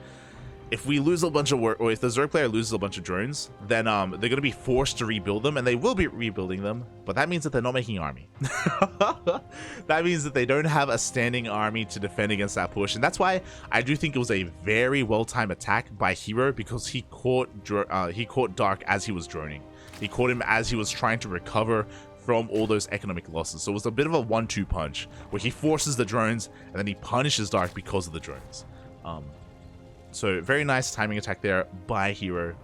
if we lose a bunch of or if the Zerg player loses a bunch of drones, then they're going to be forced to rebuild them, and they will be rebuilding them, but that means that they're not making army. That means that they don't have a standing army to defend against that push, and that's why I do think it was a very well-timed attack by herO, because he caught Dark as he was droning. He caught him as he was trying to recover from all those economic losses. So it was a bit of a 1-2 punch where he forces the drones and then he punishes Dark because of the drones. So very nice timing attack there by herO.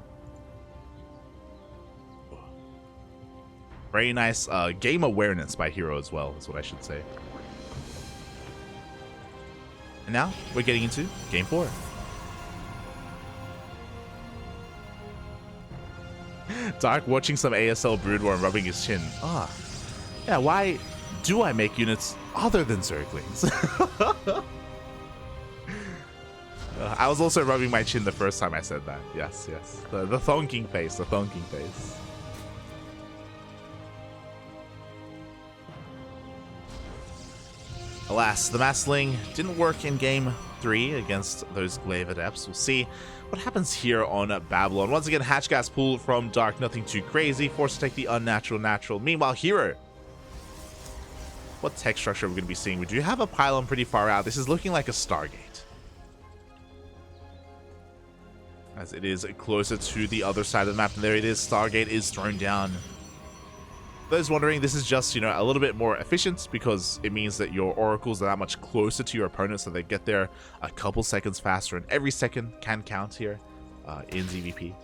Very nice game awareness by herO as well, is what I should say. And now we're getting into game 4. Dark watching some ASL Brood War and rubbing his chin. Ah, yeah, why do I make units other than Zerglings? I was also rubbing my chin the first time I said that. Yes, yes. The thonking face, the thonking face. Alas, the Massling didn't work in game 3 against those Glaive Adepts. We'll see what happens here on Babylon. Once again, Hatch Gas Pool from Dark, nothing too crazy. Forced to take the unnatural natural. Meanwhile, herO. What tech structure are we going to be seeing? We do have a pylon pretty far out. This is looking like a Stargate, as it is closer to the other side of the map. And there it is. Stargate is thrown down. Those wondering, this is just, you know, a little bit more efficient because it means that your oracles are that much closer to your opponent, so they get there a couple seconds faster, and every second can count here in ZVP.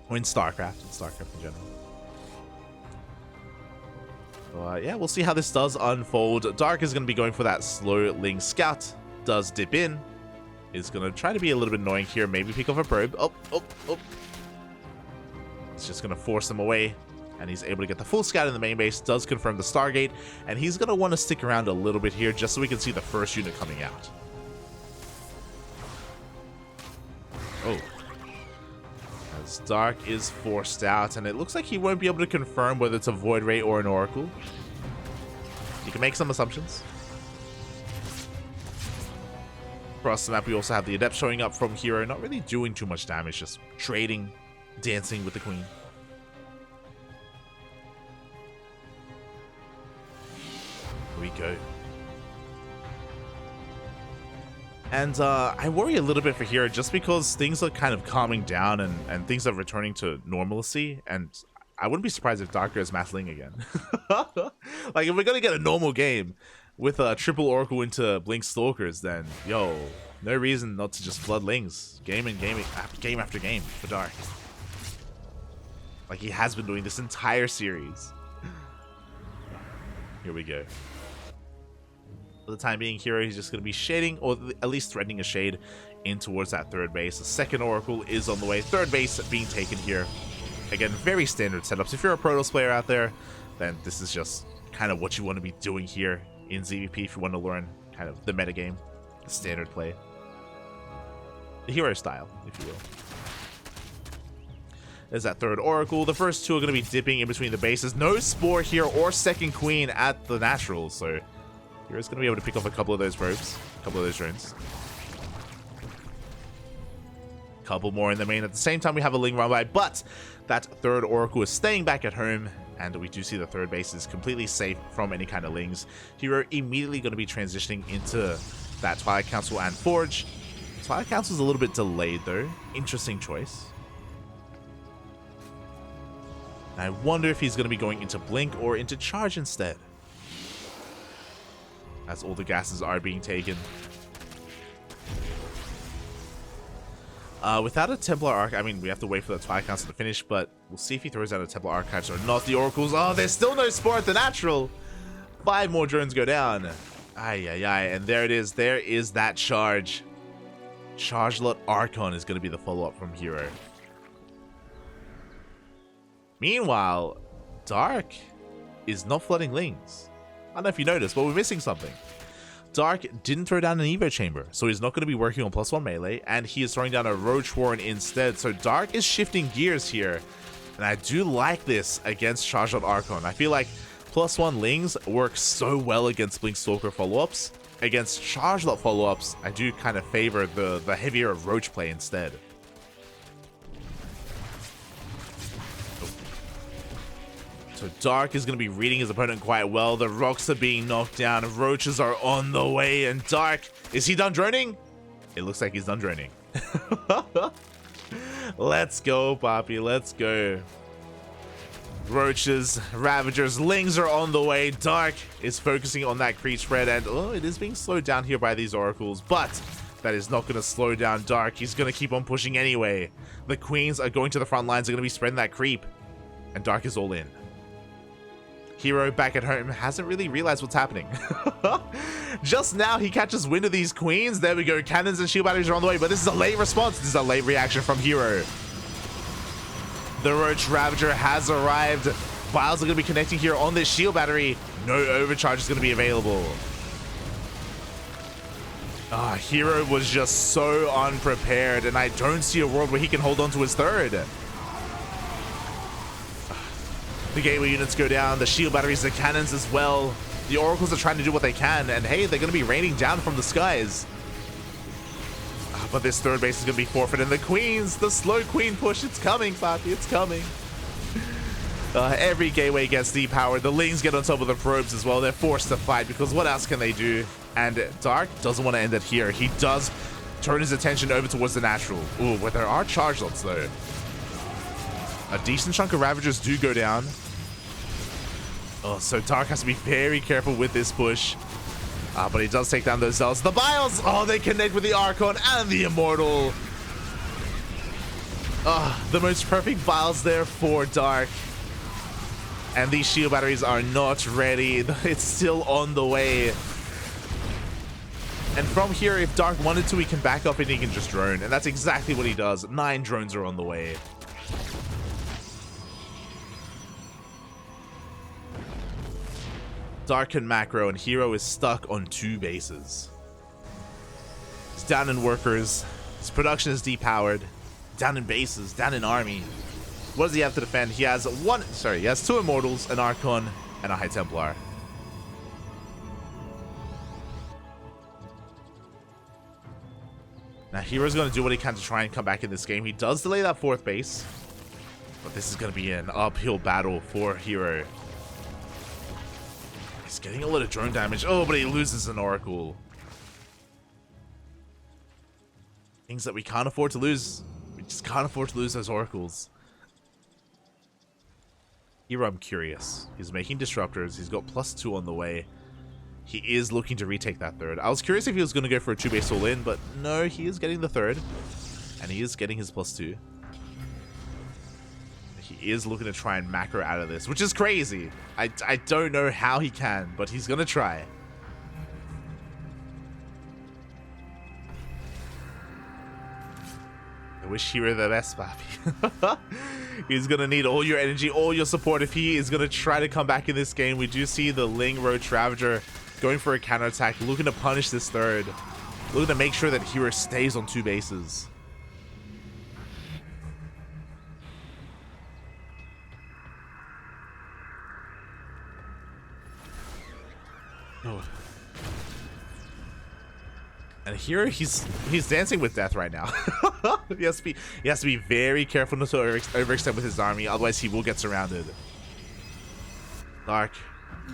Or in StarCraft in general. So, yeah, we'll see how this does unfold. Dark is going to be going for that slow Ling Scout. Does dip in. Is going to try to be a little bit annoying here. Maybe pick off a probe. Oh. It's just going to force him away. And he's able to get the full scout in the main base. Does confirm the Stargate. And he's going to want to stick around a little bit here just so we can see the first unit coming out. Oh. As Dark is forced out. And it looks like he won't be able to confirm whether it's a Void Ray or an Oracle. You can make some assumptions. Across the map, we also have the Adept showing up from herO. Not really doing too much damage. Just trading, dancing with the Queen. We go. And I worry a little bit for herO just because things are kind of calming down and things are returning to normalcy, and I wouldn't be surprised if Dark goes Mathling again. Like, if we're gonna get a normal game with a triple Oracle into Blink Stalkers, then yo, no reason not to just flood Lings game after game for Dark, like he has been doing this entire series. Here we go. For the time being, herO, he's just going to be shading, or at least threatening a shade in towards that third base. The second Oracle is on the way. Third base being taken here. Again, very standard setups. If you're a Protoss player out there, then this is just kind of what you want to be doing here in ZVP if you want to learn kind of the metagame, the standard play. The herO style, if you will. There's that third Oracle. The first two are going to be dipping in between the bases. No Spore here or second Queen at the natural, so herO's going to be able to pick off a couple of those probes, a couple of those drones. Couple more in the main. At the same time, we have a Ling run by, but that third Oracle is staying back at home, and we do see the third base is completely safe from any kind of Lings. herO immediately going to be transitioning into that Twilight Council and Forge. Twilight Council is a little bit delayed, though. Interesting choice. And I wonder if he's going to be going into Blink or into Charge instead, as all the gases are being taken. Without a Templar Archive, I mean, we have to wait for the Twilight Council to finish, but we'll see if he throws out a Templar Archives or not. The Oracles, oh, there's still no Spore at the natural. 5 more drones go down. And there it is. There is that charge. Charge Lot Archon is going to be the follow-up from herO. Meanwhile, Dark is not flooding Lings. I don't know if you noticed, but we're missing something. Dark didn't throw down an Evo Chamber, so he's not going to be working on +1 melee, and he is throwing down a Roach Warren instead. So Dark is shifting gears here, and I do like this against Charge Lot Archon. I feel like +1 Lings work so well against Blink Stalker follow-ups. Against Charge Lot follow-ups, I do kind of favor the heavier Roach play instead. So Dark is going to be reading his opponent quite well. The rocks are being knocked down. Roaches are on the way. And Dark, is he done droning? It looks like he's done droning. Let's go, Poppy. Let's go. Roaches, Ravagers, Lings are on the way. Dark is focusing on that creep spread. And oh, it is being slowed down here by these Oracles. But that is not going to slow down Dark. He's going to keep on pushing anyway. The Queens are going to the front lines. They're going to be spreading that creep. And Dark is all in. herO back at home hasn't really realized what's happening. Just now he catches wind of these queens. There we go. Cannons and shield batteries are on the way, but this is a late response. This is a late reaction from herO. The Roach Ravager has arrived. Vials are going to be connecting here on this shield battery. No overcharge is going to be available. herO was just so unprepared, and I don't see a world where he can hold on to his third. The gateway units go down, the shield batteries, the cannons as well. The oracles are trying to do what they can, and hey, they're going to be raining down from the skies. But this third base is going to be forfeited. And the queens, the slow queen push, it's coming, Papi, it's coming. Every gateway gets depowered. The Lings get on top of the probes as well. They're forced to fight because what else can they do? And Dark doesn't want to end it here. He does turn his attention over towards the natural. Ooh, where there are charge lots though. A decent chunk of Ravagers do go down. Oh, so Dark has to be very careful with this push. But he does take down those Zells. The Biles! Oh, they connect with the Archon and the Immortal. The most perfect Biles there for Dark. And these shield batteries are not ready. It's still on the way. And from here, if Dark wanted to, he can back up and he can just drone. And that's exactly what he does. 9 drones are on the way. Dark can macro, and herO is stuck on 2 bases. He's down in workers. His production is depowered. Down in bases. Down in army. What does he have to defend? He has he has 2 Immortals, an Archon, and a High Templar. Now, herO's going to do what he can to try and come back in this game. He does delay that 4th base. But this is going to be an uphill battle for herO. He's getting a lot of drone damage. Oh, but he loses an Oracle. Things that we can't afford to lose. We just can't afford to lose those Oracles. herO, I'm curious. He's making disruptors. He's got +2 on the way. He is looking to retake that 3rd. I was curious if he was going to go for a 2-base all-in, but no, he is getting the 3rd. And he is getting his +2. He is looking to try and macro out of this, which is crazy. I don't know how he can, but he's going to try. I wish herO the best, Papi. He's going to need all your energy, all your support if he is going to try to come back in this game. We do see the Ling Roach Ravager going for a counterattack, looking to punish this 3rd. Looking to make sure that herO stays on 2 bases. Oh. And here he's dancing with death right now. he has to be very careful not to overextend with his army, otherwise he will get surrounded. Dark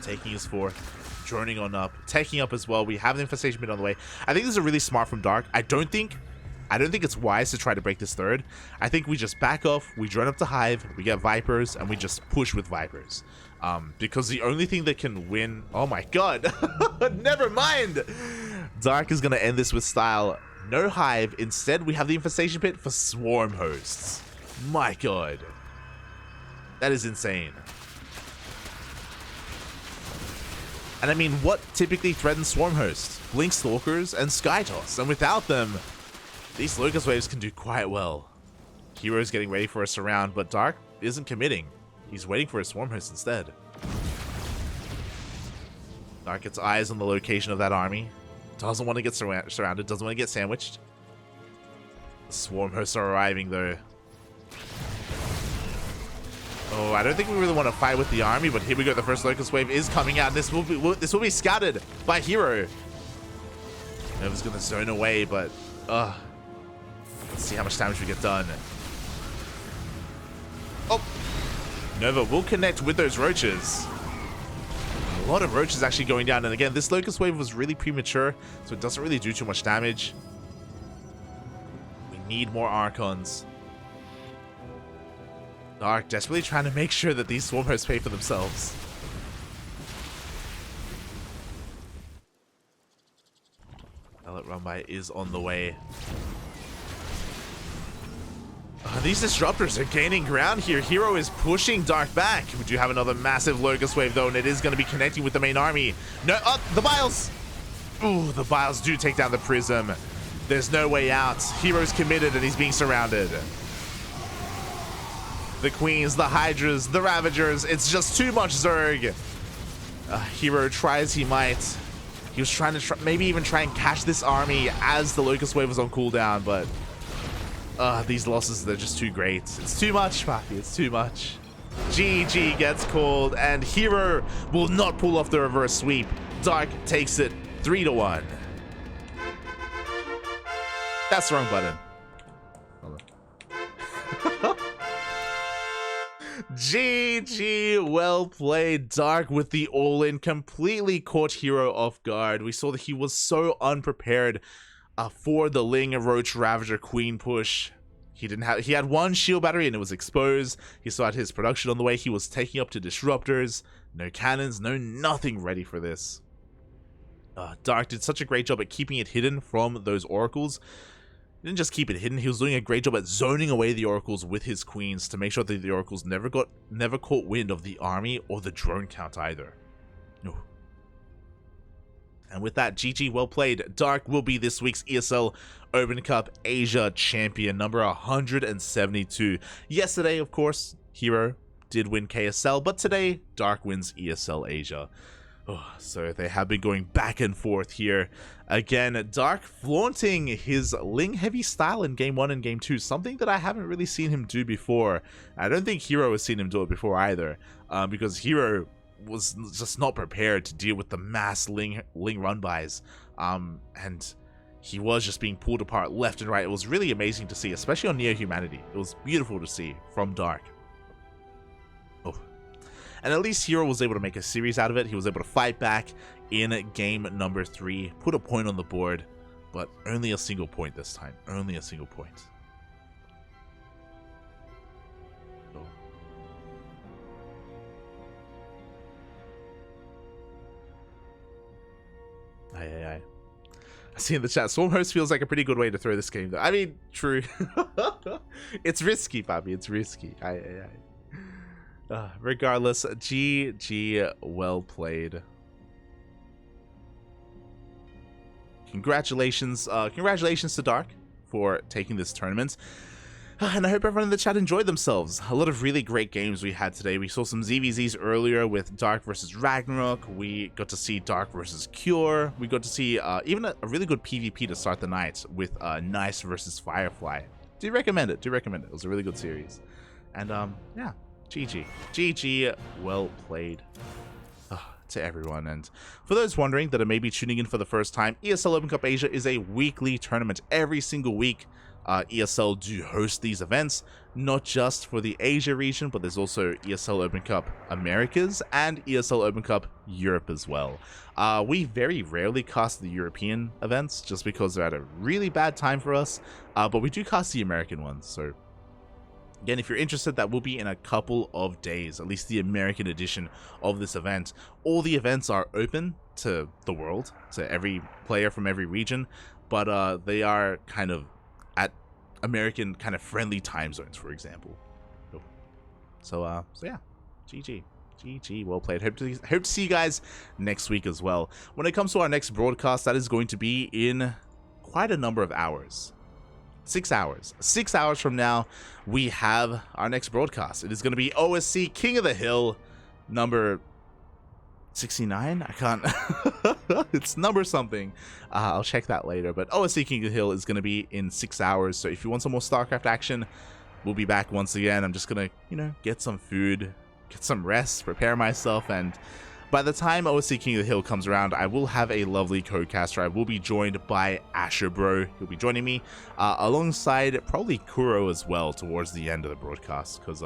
taking his 4th, droning on up, taking up as well. We have an infestation bit on the way. I think this is really smart from Dark. I don't think it's wise to try to break this 3rd. I think we just back off, we drone up to Hive, we get Vipers, and we just push with Vipers. Because the only thing that can win... Oh my god! Never mind! Dark is going to end this with style. No Hive. Instead, we have the Infestation Pit for Swarm Hosts. My god. That is insane. And I mean, what typically threatens Swarm Hosts? Blink Stalkers and Skytoss. And without them, these Locust Waves can do quite well. herO's getting ready for a surround, but Dark isn't committing. He's waiting for a Swarm Host instead. Dark gets eyes on the location of that army. Doesn't want to get surrounded. Doesn't want to get sandwiched. The Swarm Hosts are arriving though. Oh, I don't think we really want to fight with the army, but here we go. The first Locust Wave is coming out. This will be scouted by herO. Nova's going to zone away, but let's see how much damage we get done. Oh, Nova will connect with those roaches. A lot of roaches actually going down, and again, this Locust Wave was really premature, so it doesn't really do too much damage. We need more Archons. Dark desperately trying to make sure that these Swarm Hosts pay for themselves. Pellet Run By is on the way. These disruptors are gaining ground here. herO is pushing Dark back. We do have another massive Locust Wave though, and it is going to be connecting with the main army. No, the Biles! Ooh, the Biles do take down the Prism. There's no way out. hero's committed and he's being surrounded. The Queens, the Hydras, the Ravagers. It's just too much Zerg. herO tries he might. He was trying to maybe even try and catch this army as the Locust Wave was on cooldown, but these losses, they're just too great. It's too much, Papi. It's too much. GG gets called, and herO will not pull off the reverse sweep. Dark takes it 3-1. That's the wrong button. GG, well played. Dark with the all-in completely caught herO off guard. We saw that he was so unprepared for the Ling, Roach, Ravager, Queen push. He had one shield battery and it was exposed. He still had his production on the way. He was taking up to disruptors. No cannons, no nothing ready for this. Dark did such a great job at keeping it hidden from those oracles. He didn't just keep it hidden, he was doing a great job at zoning away the oracles with his queens to make sure that the oracles never caught wind of the army or the drone count either. Ooh. And with that, GG, well played. Dark will be this week's ESL Open Cup Asia champion, number 172. Yesterday, of course, herO did win KSL, but today, Dark wins ESL Asia. Oh, so they have been going back and forth here. Again, Dark flaunting his Ling heavy style in Game 1 and Game 2, something that I haven't really seen him do before. I don't think herO has seen him do it before either, because herO was just not prepared to deal with the mass Ling run-bys, and he was just being pulled apart left and right. It was really amazing to see, especially on Neo Humanity. It was beautiful to see from Dark. And at least herO was able to make a series out of it. He was able to fight back in game number 3, put a point on the board, but only a single point this time. Only a single point. Oh. I see in the chat, Swarm Host feels like a pretty good way to throw this game, though. I mean, true. It's risky, Bobby. It's risky. Regardless, GG, well played. Congratulations to Dark for taking this tournament. And I hope everyone in the chat enjoyed themselves. A lot of really great games we had today. We saw some ZVZs earlier with Dark versus Ragnarok. We got to see Dark versus Cure. We got to see even a really good PvP to start the night with Nice versus Firefly. Do recommend it. It was a really good series. And yeah. GG, well played to everyone. And for those wondering that are maybe tuning in for the first time, ESL Open Cup Asia is a weekly tournament. Every single week, ESL do host these events, not just for the Asia region, but there's also ESL Open Cup Americas and ESL Open Cup Europe as well. We very rarely cast the European events just because they're at a really bad time for us, but we do cast the American ones, so again, if you're interested, that will be in a couple of days, at least the American edition of this event. All the events are open to the world, to every player from every region, but they are kind of at American kind of friendly time zones, for example. So yeah, GG, well played. Hope to see you guys next week as well. When it comes to our next broadcast, that is going to be in quite a number of hours. 6 hours. 6 hours from now, we have our next broadcast. It is going to be OSC King of the Hill, number 69? I can't. It's number something. I'll check that later. But OSC King of the Hill is going to be in 6 hours. So if you want some more StarCraft action, we'll be back once again. I'm just going to, get some food, get some rest, prepare myself, and by the time OSC King of the Hill comes around, I will have a lovely co-caster. I will be joined by Asher Bro. He'll be joining me alongside probably Kuro as well towards the end of the broadcast, because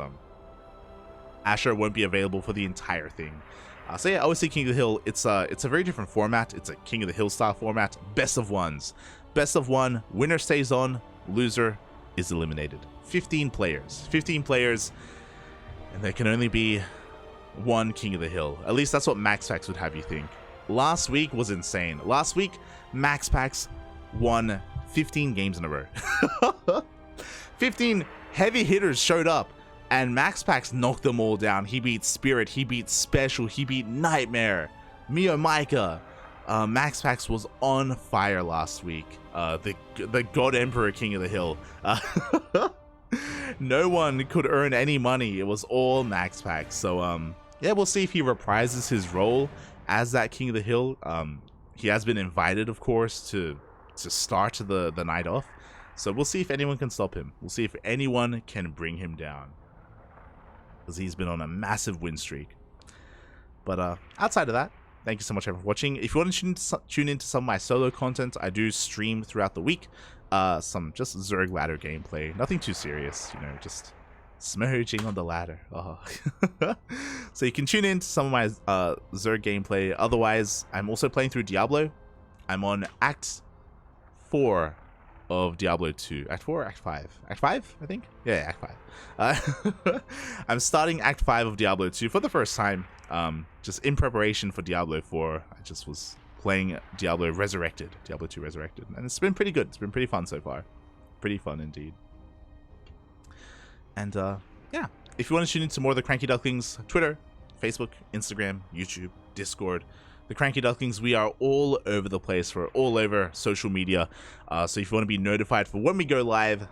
Asher won't be available for the entire thing. So yeah, OSC King of the Hill, it's a very different format. It's a King of the Hill style format. Best of ones. Best of one. Winner stays on. Loser is eliminated. 15 players. 15 players. And there can only be one King of the Hill. At least that's what MaxPax would have you think. Last week was insane. Last week, MaxPax won 15 games in a row. 15 heavy hitters showed up, and MaxPax knocked them all down. He beat Spirit, he beat Special, he beat Nightmare, Mio Micah. MaxPax was on fire last week. The God Emperor King of the Hill. No one could earn any money. It was all MaxPax. So yeah, we'll see if he reprises his role as that King of the Hill. He has been invited, of course, to start the night off. So we'll see if anyone can stop him. We'll see if anyone can bring him down, because he's been on a massive win streak. But outside of that, thank you so much for watching. If you want to tune into some of my solo content, I do stream throughout the week. Some just Zerg ladder gameplay. Nothing too serious, you know, just smurging on the ladder. Oh. So you can tune in to some of my Zerg gameplay. Otherwise, I'm also playing through Diablo. I'm on Act 4 of Diablo 2. Act 4 or Act 5? Act 5, I think? Yeah, Act 5. I'm starting Act 5 of Diablo 2 for the first time. Just in preparation for Diablo 4. I just was playing Diablo Resurrected. Diablo 2 Resurrected. And it's been pretty good. It's been pretty fun so far. Pretty fun indeed. And yeah, if you want to tune into more of the CranKy Ducklings, Twitter, Facebook, Instagram, YouTube, Discord, the CranKy Ducklings, we are all over the place. We're all over social media. So if you want to be notified for when we go live,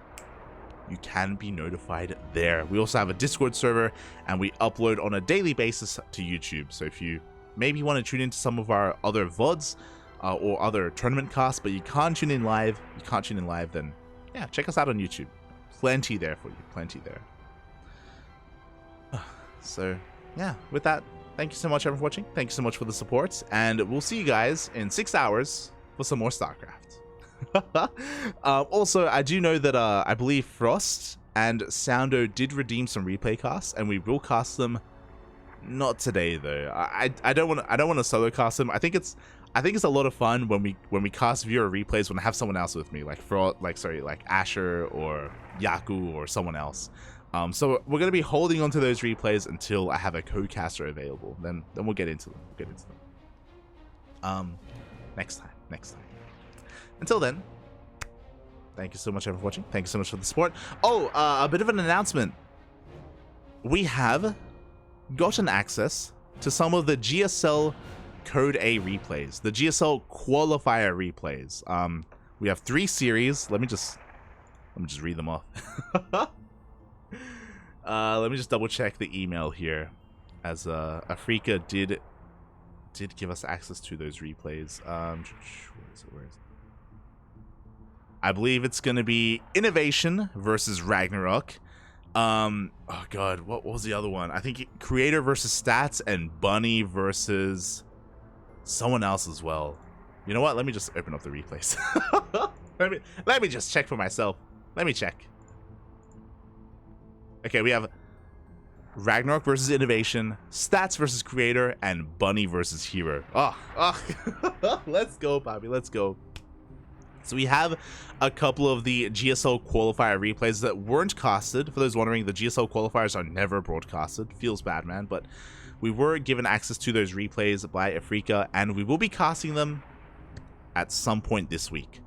you can be notified there. We also have a Discord server, and we upload on a daily basis to YouTube. So if you maybe want to tune into some of our other VODs or other tournament casts, but you can't tune in live, then yeah, check us out on YouTube. Plenty there for you, plenty there. So yeah, with that, thank you so much everyone for watching. Thank you so much for the support, and we'll see you guys in 6 hours for some more StarCraft. Also, I do know that I believe Frost and Soundo did redeem some replay casts, and we will cast them. Not today though. I don't want to solo cast them. I think it's a lot of fun when we cast viewer replays when I have someone else with me, like Asher or Yaku or someone else. So we're gonna be holding on to those replays until I have a co-caster available. Then we'll get into them. Next time. Until then, thank you so much everyone for watching. Thank you so much for the support. Oh, a bit of an announcement. We have gotten access to some of the GSL Code A replays, the GSL qualifier replays. We have 3 series. Let me just read them off. Let me just double check the email here, as Afrika did give us access to those replays. Where is it? I believe it's gonna be Innovation versus Ragnarok. Oh god, what was the other one? I think Creator versus Stats, and Bunny versus someone else as well. You know what? Let me just open up the replays. let me just check for myself. Let me check. Okay, we have Ragnarok versus Innovation, Stats versus Creator, and Bunny versus herO. Oh. Let's go, Bobby. Let's go. So we have a couple of the GSL qualifier replays that weren't casted. For those wondering, the GSL qualifiers are never broadcasted. Feels bad, man, but we were given access to those replays by Afrika, and we will be casting them at some point this week,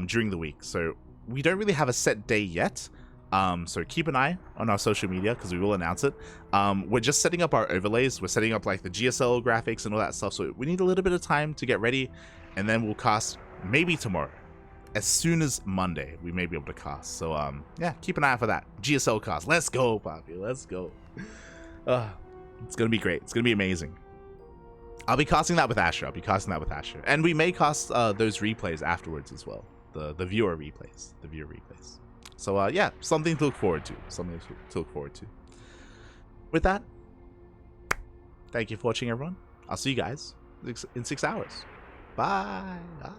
during the week. So we don't really have a set day yet. So keep an eye on our social media, because we will announce it. We're just setting up our overlays. We're setting up like the GSL graphics and all that stuff. So we need a little bit of time to get ready, and then we'll cast maybe tomorrow. As soon as Monday, we may be able to cast. So yeah, keep an eye out for that GSL cast. Let's go, Bobby. Let's go. It's gonna be great. It's gonna be amazing. I'll be casting that with Asher. And we may cast those replays afterwards as well. The viewer replays. So yeah, something to look forward to. With that, thank you for watching, everyone. I'll see you guys in 6 hours. Bye. Ciao.